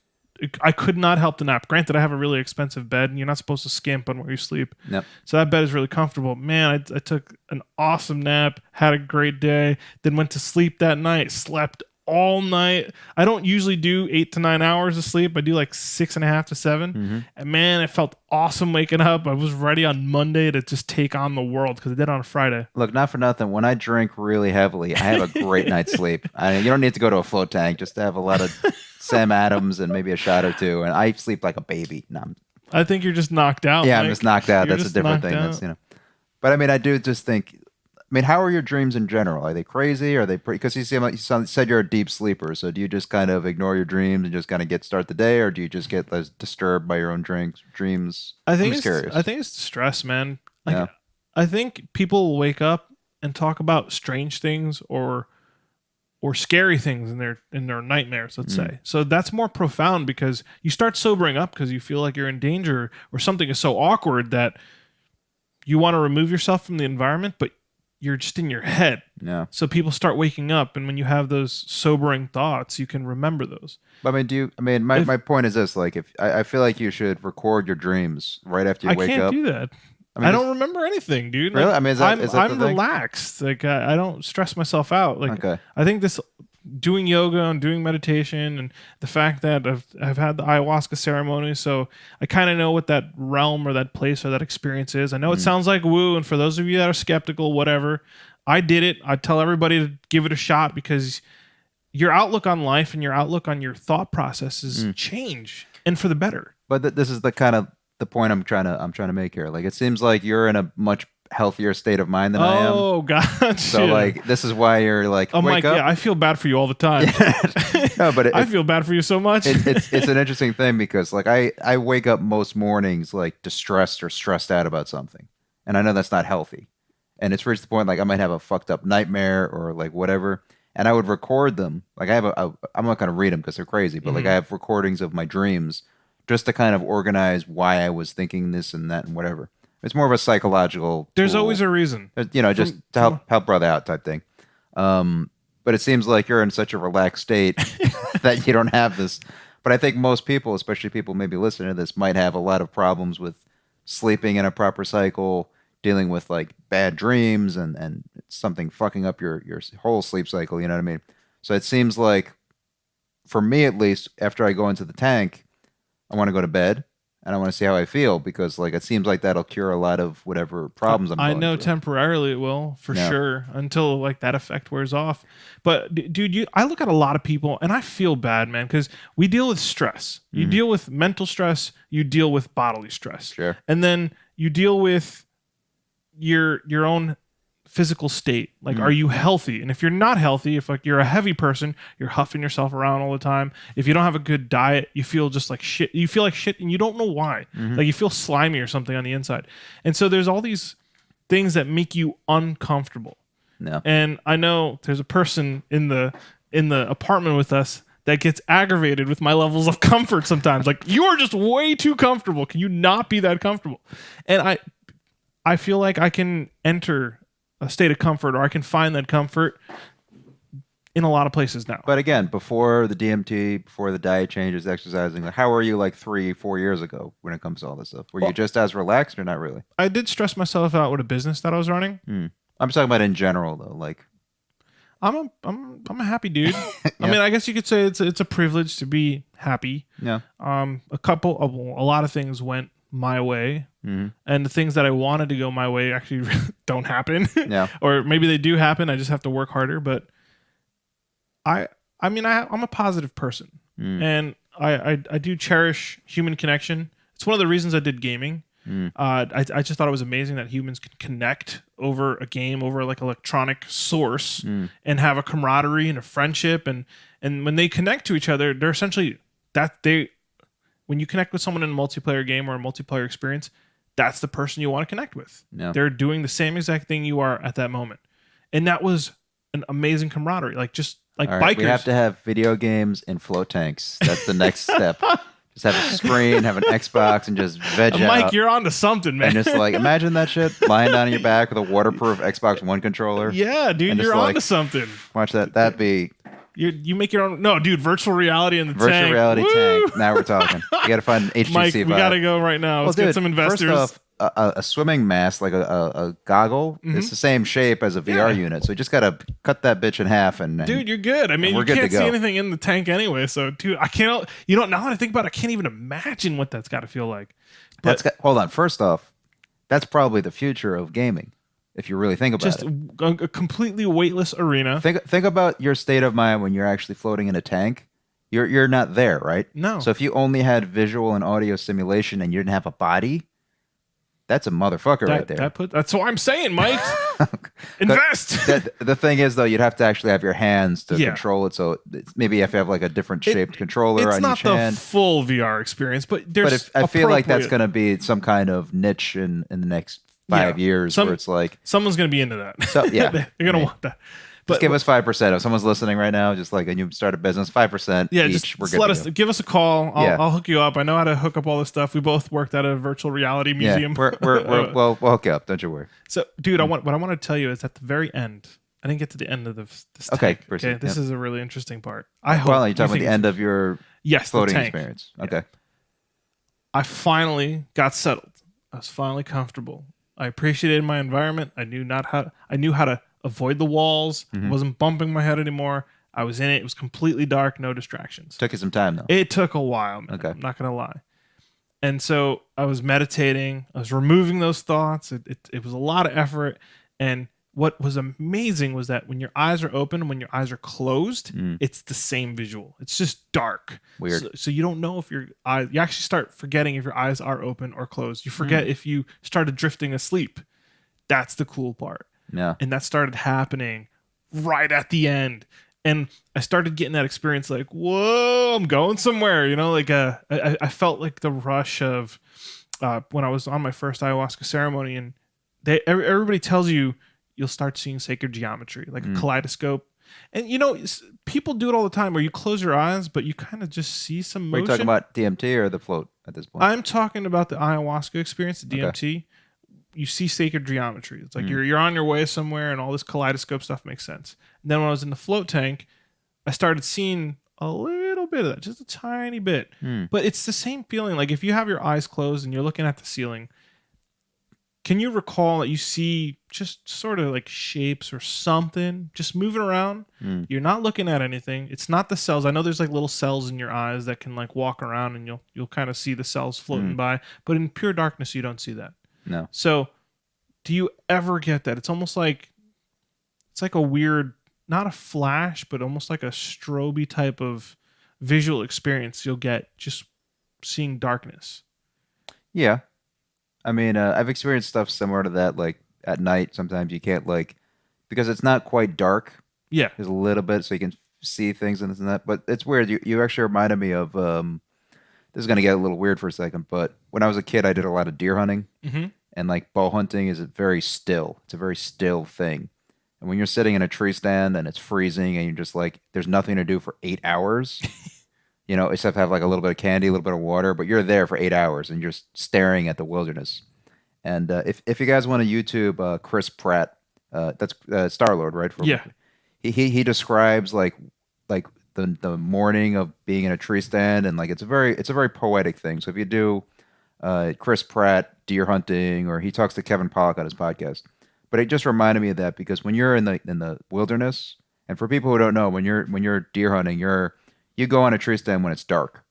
I could not help the nap. Granted, I have a really expensive bed, and you're not supposed to skimp on where you sleep. Yep. So that bed is really comfortable. Man, I took an awesome nap, had a great day, then went to sleep that night, slept all night. I don't usually do 8 to 9 hours of sleep. I do like 6.5 to 7. Mm-hmm. And man, it felt awesome waking up. I was ready on Monday to just take on the world because I did it on a Friday. Look, not for nothing. When I drink really heavily, I have a great night's sleep. You don't need to go to a float tank just to have a lot of Sam Adams and maybe a shot or two, and I sleep like a baby. No, I think you're just knocked out. yeah, Mike. I'm just knocked out. You're That's a just different knocked thing. out. That's But I mean, I do just think. I mean, how are your dreams in general? Are they crazy? Are they because you said you're a deep sleeper? So do you just kind of ignore your dreams and just kind of start the day, or do you just get less disturbed by your own dreams? I think I'm just curious. I think it's stress, man. Like, Yeah. I think people will wake up and talk about strange things or scary things in their nightmares, let's say. So that's more profound because you start sobering up because you feel like you're in danger or something is so awkward that you want to remove yourself from the environment, but you're just in your head. Yeah. So people start waking up, and when you have those sobering thoughts, you can remember those. But I mean, my point is this: like, if I feel like you should record your dreams right after you I wake can't up. do that. I mean, I don't remember anything, dude. Really? Like, I mean, is that I'm the thing? relaxed. Like I don't stress myself out. Like Okay. I think this doing yoga and doing meditation and the fact that I've had the ayahuasca ceremony, so I kind of know what that realm or that place or that experience is. I know it sounds like woo, and for those of you that are skeptical, whatever, I did it. I tell everybody to give it a shot because your outlook on life and your outlook on your thought processes change, and for the better. But this is the kind of the point I'm trying to make here. Like, it seems like you're in a much healthier state of mind than I am. Oh, gotcha. So like, this is why you're like, I'm wake like, up. yeah, I feel bad for you all the time. No, but I feel bad for you so much. it's an interesting thing because like I wake up most mornings like distressed or stressed out about something, and I know that's not healthy, and it's reached the point like I might have a fucked up nightmare or like whatever, and I would record them. Like I have I'm not gonna read them because they're crazy, but like I have recordings of my dreams just to kind of organize why I was thinking this and that and whatever. It's more of a psychological. There's tool. always a reason. Just to help brother out type thing. But it seems like you're in such a relaxed state that you don't have this. But I think most people, especially people maybe listening to this, might have a lot of problems with sleeping in a proper cycle, dealing with like bad dreams and something fucking up your whole sleep cycle. You know what I mean? So it seems like, for me at least, after I go into the tank, I want to go to bed. And I want to see how I feel because, like, it seems like that'll cure a lot of whatever problems I'm I going know through. temporarily it will, for Yeah. sure, until like that effect wears off. But dude, I look at a lot of people and I feel bad, man, because we deal with stress. You deal with mental stress, you deal with bodily stress, Sure. and then you deal with your own physical state. Like, are you healthy? And if you're not healthy, if like you're a heavy person, you're huffing yourself around all the time. If you don't have a good diet, you feel just like shit. You feel like shit and you don't know why. Like you feel slimy or something on the inside. And so there's all these things that make you uncomfortable. No. And I know there's a person in the apartment with us that gets aggravated with my levels of comfort sometimes. Like, you are just way too comfortable. Can you not be that comfortable? And I feel like I can enter a state of comfort, or I can find that comfort in a lot of places now. But again, before the DMT, before the diet changes, exercising, like, how were you like 3-4 years ago when it comes to all this stuff? Were you just as relaxed or not really? I did stress myself out with a business that I was running. I'm talking about in general though. Like, I'm a happy dude. I mean, I guess you could say it's a privilege to be happy. yeah. A lot of things went my way, and the things that I wanted to go my way actually don't happen. Yeah. Or maybe they do happen. I just have to work harder. But I'm a positive person, and I do cherish human connection. It's one of the reasons I did gaming. I just thought it was amazing that humans could connect over a game, over like electronic source, and have a camaraderie and a friendship. And when they connect to each other, they're essentially when you connect with someone in a multiplayer game or a multiplayer experience, that's the person you want to connect with. Yeah. They're doing the same exact thing you are at that moment. And that was an amazing camaraderie. Like, just like All right, bikers. we have to have video games and float tanks. That's the next step. Just have a screen, have an Xbox, and just veg Mike, out. you're on to something, man. And just like imagine that shit lying down on your back with a waterproof Xbox One controller. Yeah, dude, and you're just, on like, to something. Watch that. That'd be You make your own. No, dude, virtual reality in the virtual tank. reality Woo! tank. Now we're talking. You got to find an HTC Mike, we vibe. gotta go right now. Well, Let's dude, get some investors. First off, a swimming mask, like a goggle, is the same shape as a VR unit. So you just got to cut that bitch in half. And dude, you're good. I mean, we're you good to can't see go. anything in the tank anyway. So, dude, I can't. You know, now that I think about it, I can't even imagine what that's got to feel like. But hold on. First off, that's probably the future of gaming, if you really think about just it. a completely weightless arena. Think about your state of mind when you're actually floating in a tank. You're not there, right? No. So if you only had visual and audio simulation and you didn't have a body, that's a motherfucker right there. That's what I'm saying, Mike. Invest. The thing is, though, you'd have to actually have your hands to Yeah. control it. So maybe you have to have like a different shaped controller It's on not each the hand. full VR experience, but there's. But I feel like that's appropriate- going to be some kind of niche in the next 5 years where it's like, someone's gonna be into that. So, yeah. they're gonna want that. just give us 5%. If someone's listening right now, just like, and you start a business, 5% Yeah, each, just we're good let to us go. give us a call. Yeah. I'll hook you up. I know how to hook up all this stuff. We both worked at a virtual reality museum. Yeah, we'll hook you up. Don't you worry. So, dude, what I want to tell you is at the very end. I didn't get to the end of this Okay, tank. proceed, Okay, this yep. is a really interesting part. I hope. Well, you're talking about think the end of your yes, the floating tank. experience. Yeah. Okay. I finally got settled. I was finally comfortable. I appreciated my environment. I knew how to avoid the walls. I wasn't bumping my head anymore. I was in it. It was completely dark, no distractions. Took you some time, though. It took a while, man. Okay. I'm not gonna lie. And so I was meditating. I was removing those thoughts. It was a lot of effort. And what was amazing was that when your eyes are open and when your eyes are closed, it's the same visual. It's just dark. Weird. So you don't know if your eyes. You actually start forgetting if your eyes are open or closed. You forget if you started drifting asleep. That's the cool part. Yeah. And that started happening right at the end. And I started getting that experience like, whoa, I'm going somewhere. You know, like I felt like the rush of when I was on my first ayahuasca ceremony, and everybody tells you you'll start seeing sacred geometry, like a kaleidoscope. And, you know, people do it all the time where you close your eyes, but you kind of just see some motion. Are you talking about DMT or the float at this point? I'm talking about the ayahuasca experience, the DMT. Okay. You see sacred geometry. It's like you're on your way somewhere, and all this kaleidoscope stuff makes sense. And then when I was in the float tank, I started seeing a little bit of that, just a tiny bit. But it's the same feeling. Like if you have your eyes closed and you're looking at the ceiling, can you recall that you see just sort of like shapes or something just moving around? You're not looking at anything. It's not the cells. I know there's like little cells in your eyes that can like walk around, and you'll kind of see the cells floating by. But in pure darkness, you don't see that. No. So, do you ever get that? It's almost like it's like a weird, not a flash, but almost like a strobe type of visual experience you'll get just seeing darkness. Yeah. I mean, I've experienced stuff similar to that. Like at night, sometimes you can't because it's not quite dark. Yeah. There's a little bit, so you can see things and this and that. But it's weird. You actually reminded me of. This is gonna get a little weird for a second, but when I was a kid, I did a lot of deer hunting, and like bow hunting is very still. It's a very still thing. And when you're sitting in a tree stand and it's freezing and you're just like, there's nothing to do for 8 hours, you know, except have like a little bit of candy, a little bit of water, but you're there for 8 hours and you're just staring at the wilderness. And if you guys want to YouTube Chris Pratt, that's Star-Lord, right? Yeah. He describes like the morning of being in a tree stand, and like it's a very poetic thing. So if you do Chris Pratt deer hunting, or he talks to Kevin Pollak on his podcast, but it just reminded me of that, because when you're in the wilderness, and for people who don't know, when you're deer hunting, you go on a tree stand when it's dark,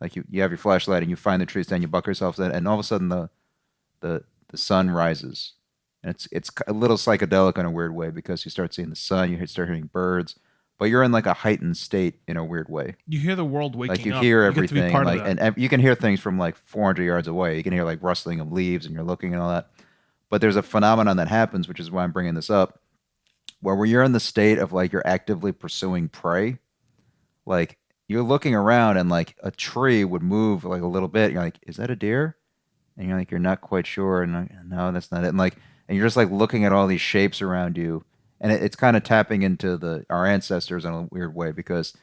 like you have your flashlight and you find the tree stand, you buck yourself in, and all of a sudden the sun rises, and it's a little psychedelic in a weird way, because you start seeing the sun, you start hearing birds. But you're in like a heightened state in a weird way. You hear the world waking up. Like you hear everything, you get to be part of that. and you can hear things from like 400 yards away. You can hear like rustling of leaves, and you're looking and all that. But there's a phenomenon that happens, which is why I'm bringing this up, where when you're in the state of like you're actively pursuing prey, like you're looking around and like a tree would move like a little bit. You're like, is that a deer? And you're like, you're not quite sure. And like, no, that's not it. And you're just like looking at all these shapes around you. And it's kind of tapping into our ancestors in a weird way, because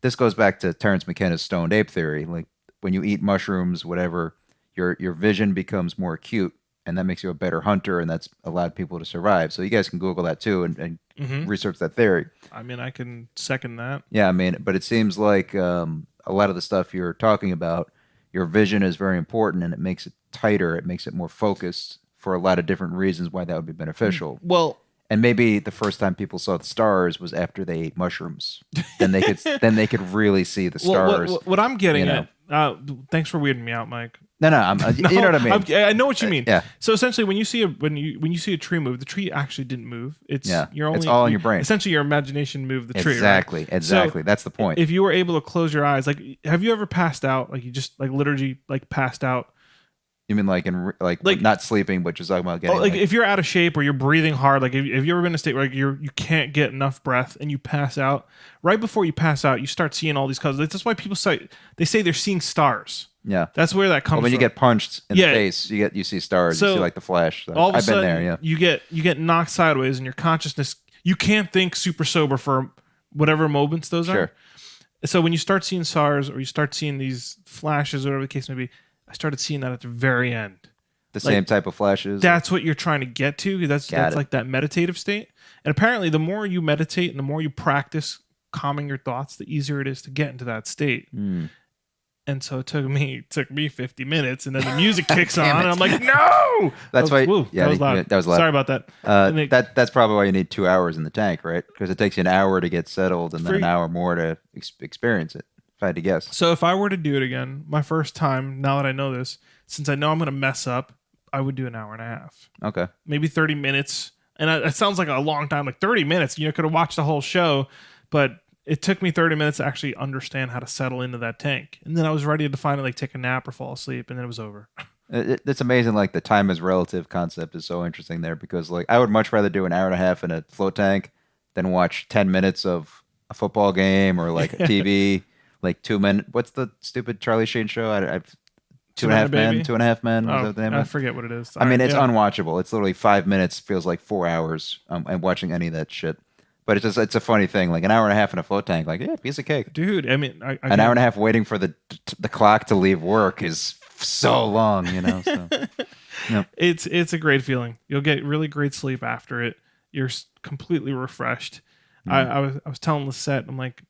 this goes back to Terrence McKenna's stoned ape theory. Like when you eat mushrooms, whatever, your vision becomes more acute, and that makes you a better hunter, and that's allowed people to survive. So you guys can Google that too and research that theory. I mean, I can second that. Yeah, I mean, but it seems like a lot of the stuff you're talking about, your vision is very important, and it makes it tighter. It makes it more focused for a lot of different reasons why that would be beneficial. Well, and maybe the first time people saw the stars was after they ate mushrooms. Then they could really see the stars. What I'm getting at. Thanks for weirding me out, Mike. No, you know what I mean. I know what you mean. Yeah. So essentially, when you see a tree move, the tree actually didn't move. It's all in your brain. Essentially, your imagination moved the tree. Exactly. Right? Exactly. So that's the point. If you were able to close your eyes, like, have you ever passed out? Like you just like literally like passed out. You mean like not sleeping, but just talking about getting like if you're out of shape or you're breathing hard, like if you ever been in a state where like you can't get enough breath and you pass out, right before you pass out, you start seeing all these colors. That's why people say they're seeing stars. Yeah, that's where that comes from. When you get punched in the face, you see stars. So you see like the Flash. So all of a sudden, been there. Yeah, you get knocked sideways, and your consciousness, you can't think super sober for whatever moments those are. So when you start seeing stars or you start seeing these flashes, or whatever the case may be, I started seeing that at the very end. The same type of flashes. That's what you're trying to get to. That's like that meditative state. And apparently, the more you meditate and the more you practice calming your thoughts, the easier it is to get into that state. And so it took me 50 minutes, and then the music kicks on, and I'm like, no! That's why. That was loud. That was loud. Sorry about that. That's probably why you need 2 hours in the tank, right? Because it takes you an hour to get settled, and then an hour more to experience it. If I had to guess. So if I were to do it again, my first time, now that I know this, since I know I'm going to mess up, I would do an hour and a half. Okay. Maybe 30 minutes. And it sounds like a long time, like 30 minutes. You could have watched the whole show, but it took me 30 minutes to actually understand how to settle into that tank. And then I was ready to finally like take a nap or fall asleep, and then it was over. It's amazing. Like the time is relative concept is so interesting there, because like I would much rather do an hour and a half in a float tank than watch 10 minutes of a football game or like a TV. Like 2 minutes. What's the stupid Charlie Sheen show? I've 2.5 Men. 2.5 Men. Oh, that the name I forget what it is. I mean, it's unwatchable. It's literally 5 minutes. Feels like 4 hours. And watching any of that shit. But it's a funny thing. Like an hour and a half in a float tank. Like piece of cake, dude. I mean, an hour and a half waiting for the clock to leave work is so long. So, it's a great feeling. You'll get really great sleep after it. You're completely refreshed. I was telling Lisette, I'm like,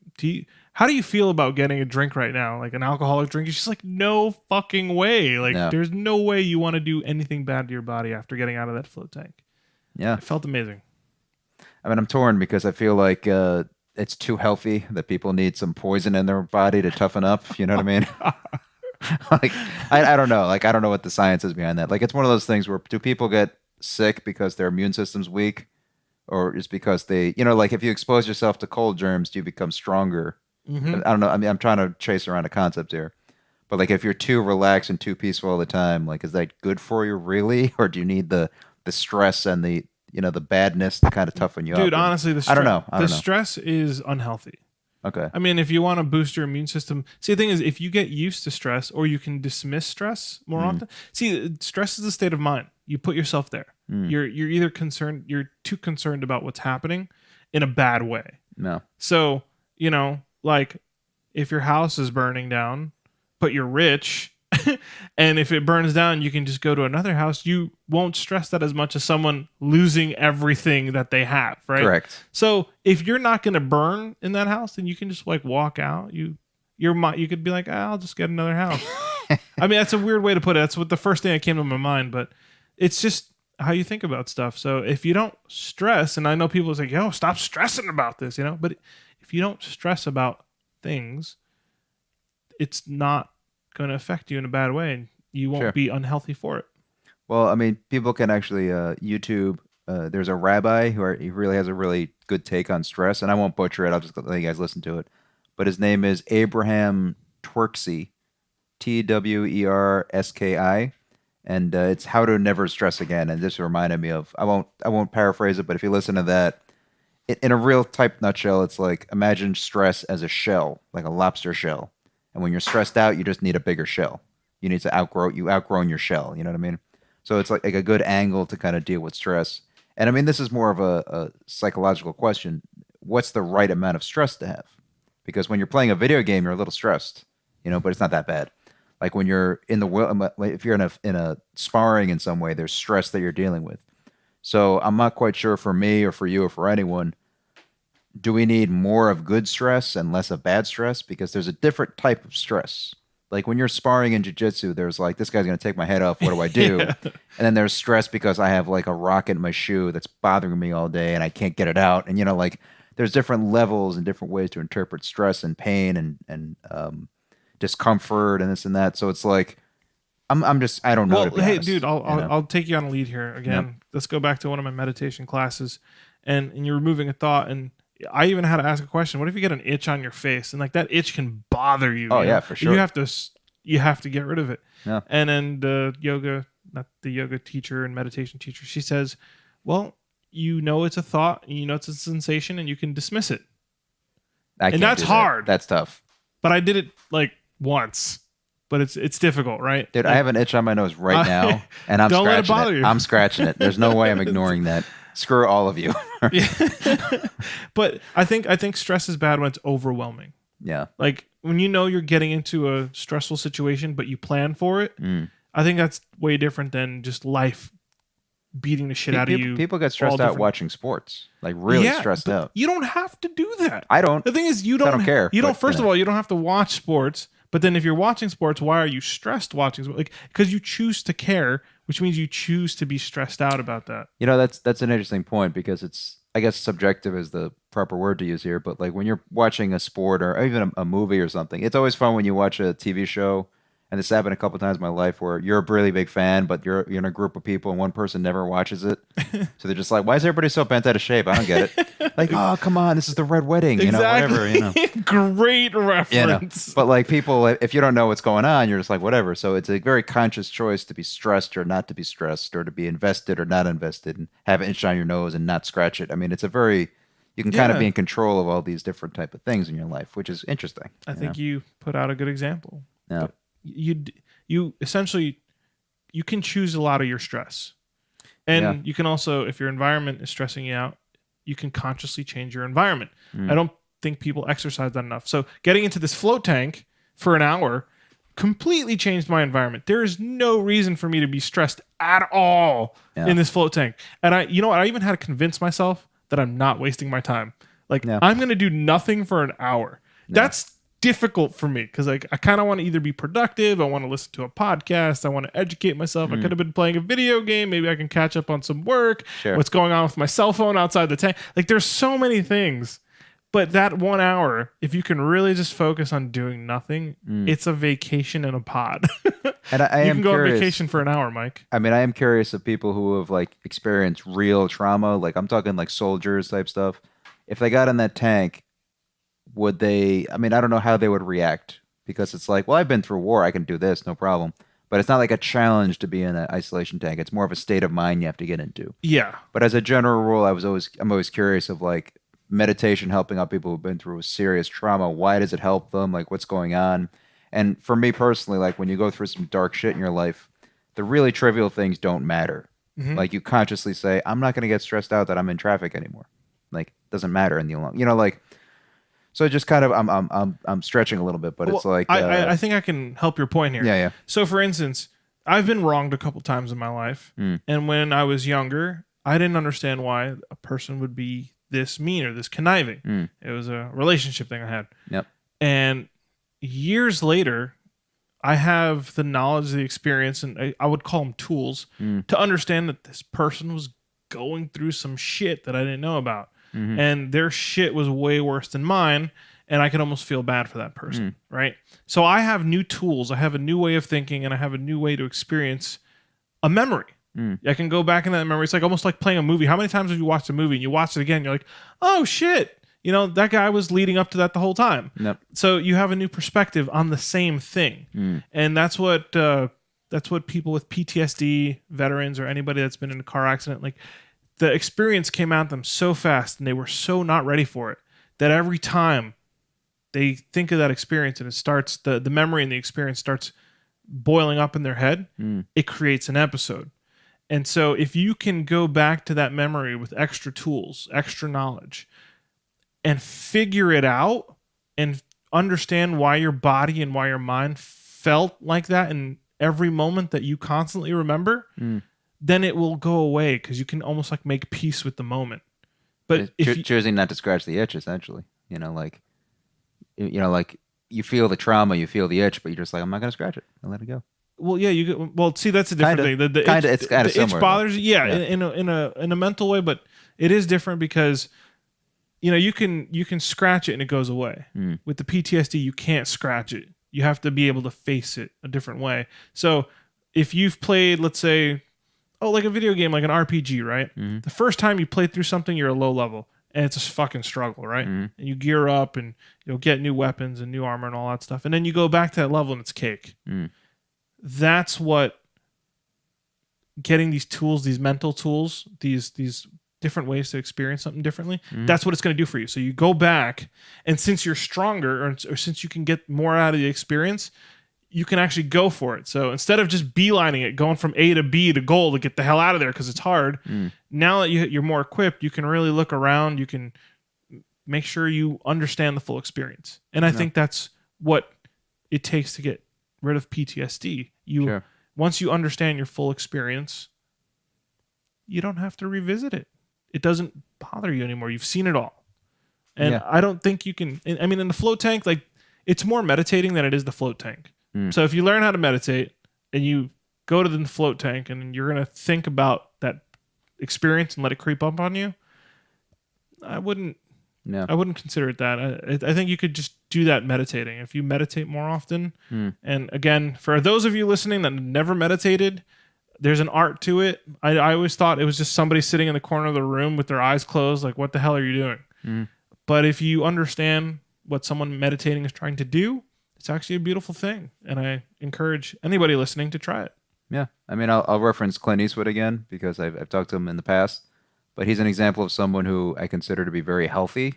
how do you feel about getting a drink right now? Like an alcoholic drink? She's like, no fucking way. Like there's no way you want to do anything bad to your body after getting out of that float tank. Yeah. It felt amazing. I mean, I'm torn because I feel like it's too healthy, that people need some poison in their body to toughen up. You know what I mean? Like, I don't know. Like, I don't know what the science is behind that. Like, it's one of those things where do people get sick because their immune system's weak? Or just because they, like if you expose yourself to cold germs, do you become stronger? I don't know. I mean, I'm trying to chase around a concept here. But like if you're too relaxed and too peaceful all the time, like is that good for you really? Or do you need the stress and the badness to kind of toughen you up? Dude, honestly, I don't know. The stress is unhealthy. Okay. I mean, if you want to boost your immune system, see, the thing is, if you get used to stress, or you can dismiss stress more often. See, stress is a state of mind. You put yourself there. You're either concerned, you're too concerned about what's happening in a bad way. No. So, like if your house is burning down, but you're rich, and if it burns down, you can just go to another house. You won't stress that as much as someone losing everything that they have, right? Correct. So if you're not going to burn in that house, then you can just like walk out. You could be like, I'll just get another house. I mean, that's a weird way to put it. That's what the first thing that came to my mind, but it's just how you think about stuff. So if you don't stress, and I know people say, yo, stop stressing about this, but if you don't stress about things, it's not going to affect you in a bad way, and you won't be unhealthy for it. Well, I mean, people can actually YouTube. There's a rabbi he really has a really good take on stress, and I won't butcher it. I'll just let you guys listen to it. But his name is Abraham Twerksky, Twerski, and it's How to Never Stress Again. And this reminded me of I won't paraphrase it, but if you listen to that, in a real type nutshell, it's like imagine stress as a shell, like a lobster shell. And when you're stressed out, you just need a bigger shell. You need to outgrown your shell. You know what I mean? So it's like a good angle to kind of deal with stress. And I mean, this is more of a psychological question. What's the right amount of stress to have? Because when you're playing a video game, you're a little stressed, but it's not that bad. Like when you're in the if you're in a sparring in some way, there's stress that you're dealing with. So I'm not quite sure for me or for you or for anyone, do we need more of good stress and less of bad stress? Because there's a different type of stress. Like when you're sparring in jiu-jitsu, there's like, this guy's going to take my head off. What do I do? Yeah. And then there's stress because I have like a rock in my shoe that's bothering me all day and I can't get it out. And, like there's different levels and different ways to interpret stress and pain and discomfort and this and that. So it's like, I don't know. Well, to be hey, honest, dude, I'll take you on a lead here again. Yep. Let's go back to one of my meditation classes, and you're removing a thought, and I even had to ask a question. What if you get an itch on your face, and like that itch can bother you? Oh, you yeah, know? for sure. You have to get rid of it. Yeah. And then not the yoga teacher and meditation teacher, she says, well, it's a thought, and it's a sensation, and you can dismiss it. And that's hard. That's tough. But I did it like once. But it's difficult, right? Dude, like, I have an itch on my nose right now, and I'm don't scratching let it bother you. I'm scratching it. There's no way I'm ignoring that. Screw all of you. Yeah. But I think stress is bad when it's overwhelming. Yeah. Like when you're getting into a stressful situation, but you plan for it. I think that's way different than just life beating the shit out of you. People get stressed out watching sports, like really stressed out. You don't have to do that. I don't. The thing is, I don't care. You don't. First of all, you don't have to watch sports. But then if you're watching sports, why are you stressed watching sports? Like, because you choose to care, which means you choose to be stressed out about that. That's an interesting point because it's, I guess subjective is the proper word to use here. But like when you're watching a sport or even a movie or something, it's always fun when you watch a TV show. And this happened a couple of times in my life where you're a really big fan, but you're in a group of people and one person never watches it. So they're just like, why is everybody so bent out of shape? I don't get it. Like, oh, come on, this is the Red Wedding, Exactly. whatever. Great reference. But like people, if you don't know what's going on, you're just like, whatever. So it's a very conscious choice to be stressed or not to be stressed, or to be invested or not invested, and have an itch on your nose and not scratch it. I mean, you can kind of be in control of all these different type of things in your life, which is interesting. I think you put out a good example. Yeah. You essentially, you can choose a lot of your stress, and you can also, if your environment is stressing you out, you can consciously change your environment. I don't think people exercise that enough. So getting into this float tank for an hour completely changed my environment. There is no reason for me to be stressed at all in this float tank. And I even had to convince myself that I'm not wasting my time. Like I'm going to do nothing for an hour. That's difficult for me because like I kind of want to either be productive, I want to listen to a podcast, I want to educate myself. I could have been playing a video game, maybe I can catch up on some work. What's going on with my cell phone outside the tank? Like there's so many things. But that 1 hour, if you can really just focus on doing nothing, it's a vacation in a pod. And you can go on vacation for an hour, Mike. I mean, I am curious of people who have like experienced real trauma, like I'm talking like soldiers type stuff. If they got in that tank, would they, I mean, I don't know how they would react, because it's like, well, I've been through war, I can do this, no problem. But it's not like a challenge to be in an isolation tank. It's more of a state of mind you have to get into. Yeah. But as a general rule, I'm always curious of like meditation helping out people who've been through serious trauma. Why does it help them? Like what's going on? And for me personally, like when you go through some dark shit in your life, the really trivial things don't matter. Like you consciously say, I'm not going to get stressed out that I'm in traffic anymore. Like it doesn't matter in the long, like. So just kind of, I'm stretching a little bit, but it's like I think I can help your point here. Yeah. So for instance, I've been wronged a couple times in my life, and when I was younger, I didn't understand why a person would be this mean or this conniving. It was a relationship thing I had. Yep. And years later, I have the knowledge, the experience, and I would call them tools to understand that this person was going through some shit that I didn't know about. And their shit was way worse than mine, and I could almost feel bad for that person, right? So I have new tools, I have a new way of thinking, and I have a new way to experience a memory. I can go back in that memory. It's like almost like playing a movie. How many times have you watched a movie and you watch it again, you're like, oh shit, that guy was leading up to that the whole time. Yep. So you have a new perspective on the same thing. And that's what people with PTSD, veterans, or anybody that's been in a car accident, like, the experience came at them so fast and they were so not ready for it that every time they think of that experience and it starts, the memory and the experience starts boiling up in their head, it creates an episode. And so if you can go back to that memory with extra tools, extra knowledge, and figure it out and understand why your body and why your mind felt like that in every moment that you constantly remember, then it will go away because you can almost like make peace with the moment. But if choosing not to scratch the itch, essentially, like you feel the trauma, you feel the itch, but you're just like, I'm not going to scratch it. I'll let it go. Well, yeah, see, that's a different thing. It's kind of similar. Itch bothers you, in a mental way, but it is different because you can scratch it and it goes away. With the PTSD, you can't scratch it. You have to be able to face it a different way. So if you've played, let's say, like a video game, like an RPG, right? The first time you play through something, you're a low level. And it's a fucking struggle, right? And you gear up and you'll get new weapons and new armor and all that stuff. And then you go back to that level and it's cake. That's what getting these tools, these mental tools, these different ways to experience something differently, that's what it's going to do for you. So you go back, and since you're stronger or since you can get more out of the experience, you can actually go for it. So instead of just beelining it, going from A to B to goal to get the hell out of there because it's hard, now that you're more equipped, you can really look around. You can make sure you understand the full experience. And I think that's what it takes to get rid of PTSD. Once you understand your full experience, you don't have to revisit it. It doesn't bother you anymore. You've seen it all. And I don't think you can... I mean, in the float tank, like, it's more meditating than it is the float tank. So if you learn how to meditate and you go to the float tank and you're going to think about that experience and let it creep up on you, I wouldn't consider it that. I think you could just do that meditating. If you meditate more often, and again, for those of you listening that never meditated, there's an art to it. I always thought it was just somebody sitting in the corner of the room with their eyes closed, like, what the hell are you doing? But if you understand what someone meditating is trying to do, it's actually a beautiful thing. And I encourage anybody listening to try it. Yeah. I mean, I'll reference Clint Eastwood again because I've talked to him in the past, but he's an example of someone who I consider to be very healthy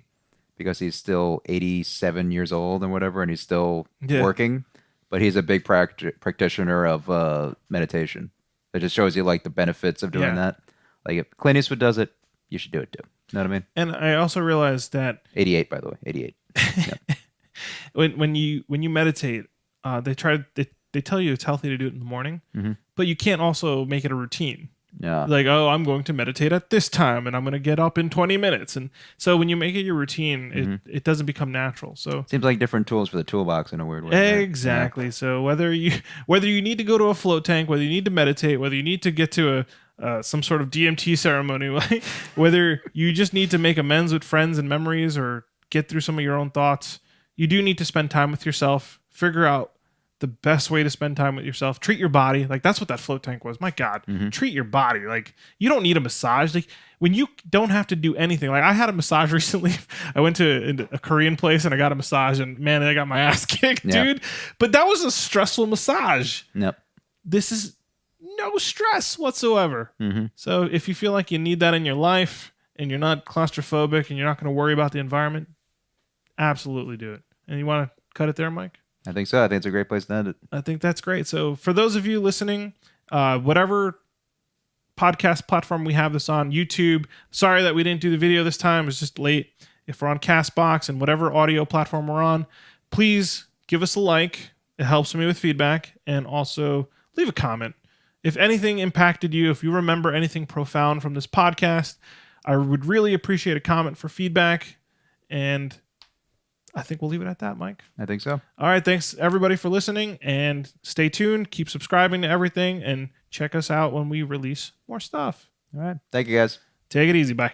because he's still 87 years old and whatever, and he's still working, but he's a big practitioner of meditation. It just shows you like the benefits of doing that. Like if Clint Eastwood does it, you should do it too. You know what I mean? And I also realized that 88, by the way, 88. Yep. when you meditate, they tell you it's healthy to do it in the morning, but you can't also make it a routine. Yeah. Like, I'm going to meditate at this time and I'm going to get up in 20 minutes. And so when you make it your routine, it doesn't become natural. So seems like different tools for the toolbox in a weird way. Exactly. Right? Yeah. So whether you need to go to a float tank, whether you need to meditate, whether you need to get to some sort of DMT ceremony, whether you just need to make amends with friends and memories or get through some of your own thoughts, you do need to spend time with yourself, figure out the best way to spend time with yourself, treat your body. Like that's what that float tank was. My God, treat your body. Like you don't need a massage. Like when you don't have to do anything. Like I had a massage recently. I went to a Korean place and I got a massage and man, I got my ass kicked, dude. But that was a stressful massage. Yep. This is no stress whatsoever. So if you feel like you need that in your life and you're not claustrophobic and you're not going to worry about the environment, absolutely do it. And you want to cut it there, Mike? I think so. I think it's a great place to end it. I think that's great. So for those of you listening, whatever podcast platform we have this on, YouTube, sorry that we didn't do the video this time. It was just late. If we're on CastBox and whatever audio platform we're on, please give us a like. It helps me with feedback. And also leave a comment. If anything impacted you, if you remember anything profound from this podcast, I would really appreciate a comment for feedback. And I think we'll leave it at that, Mike. I think so. All right. Thanks, everybody, for listening. And stay tuned. Keep subscribing to everything. And check us out when we release more stuff. All right. Thank you, guys. Take it easy. Bye.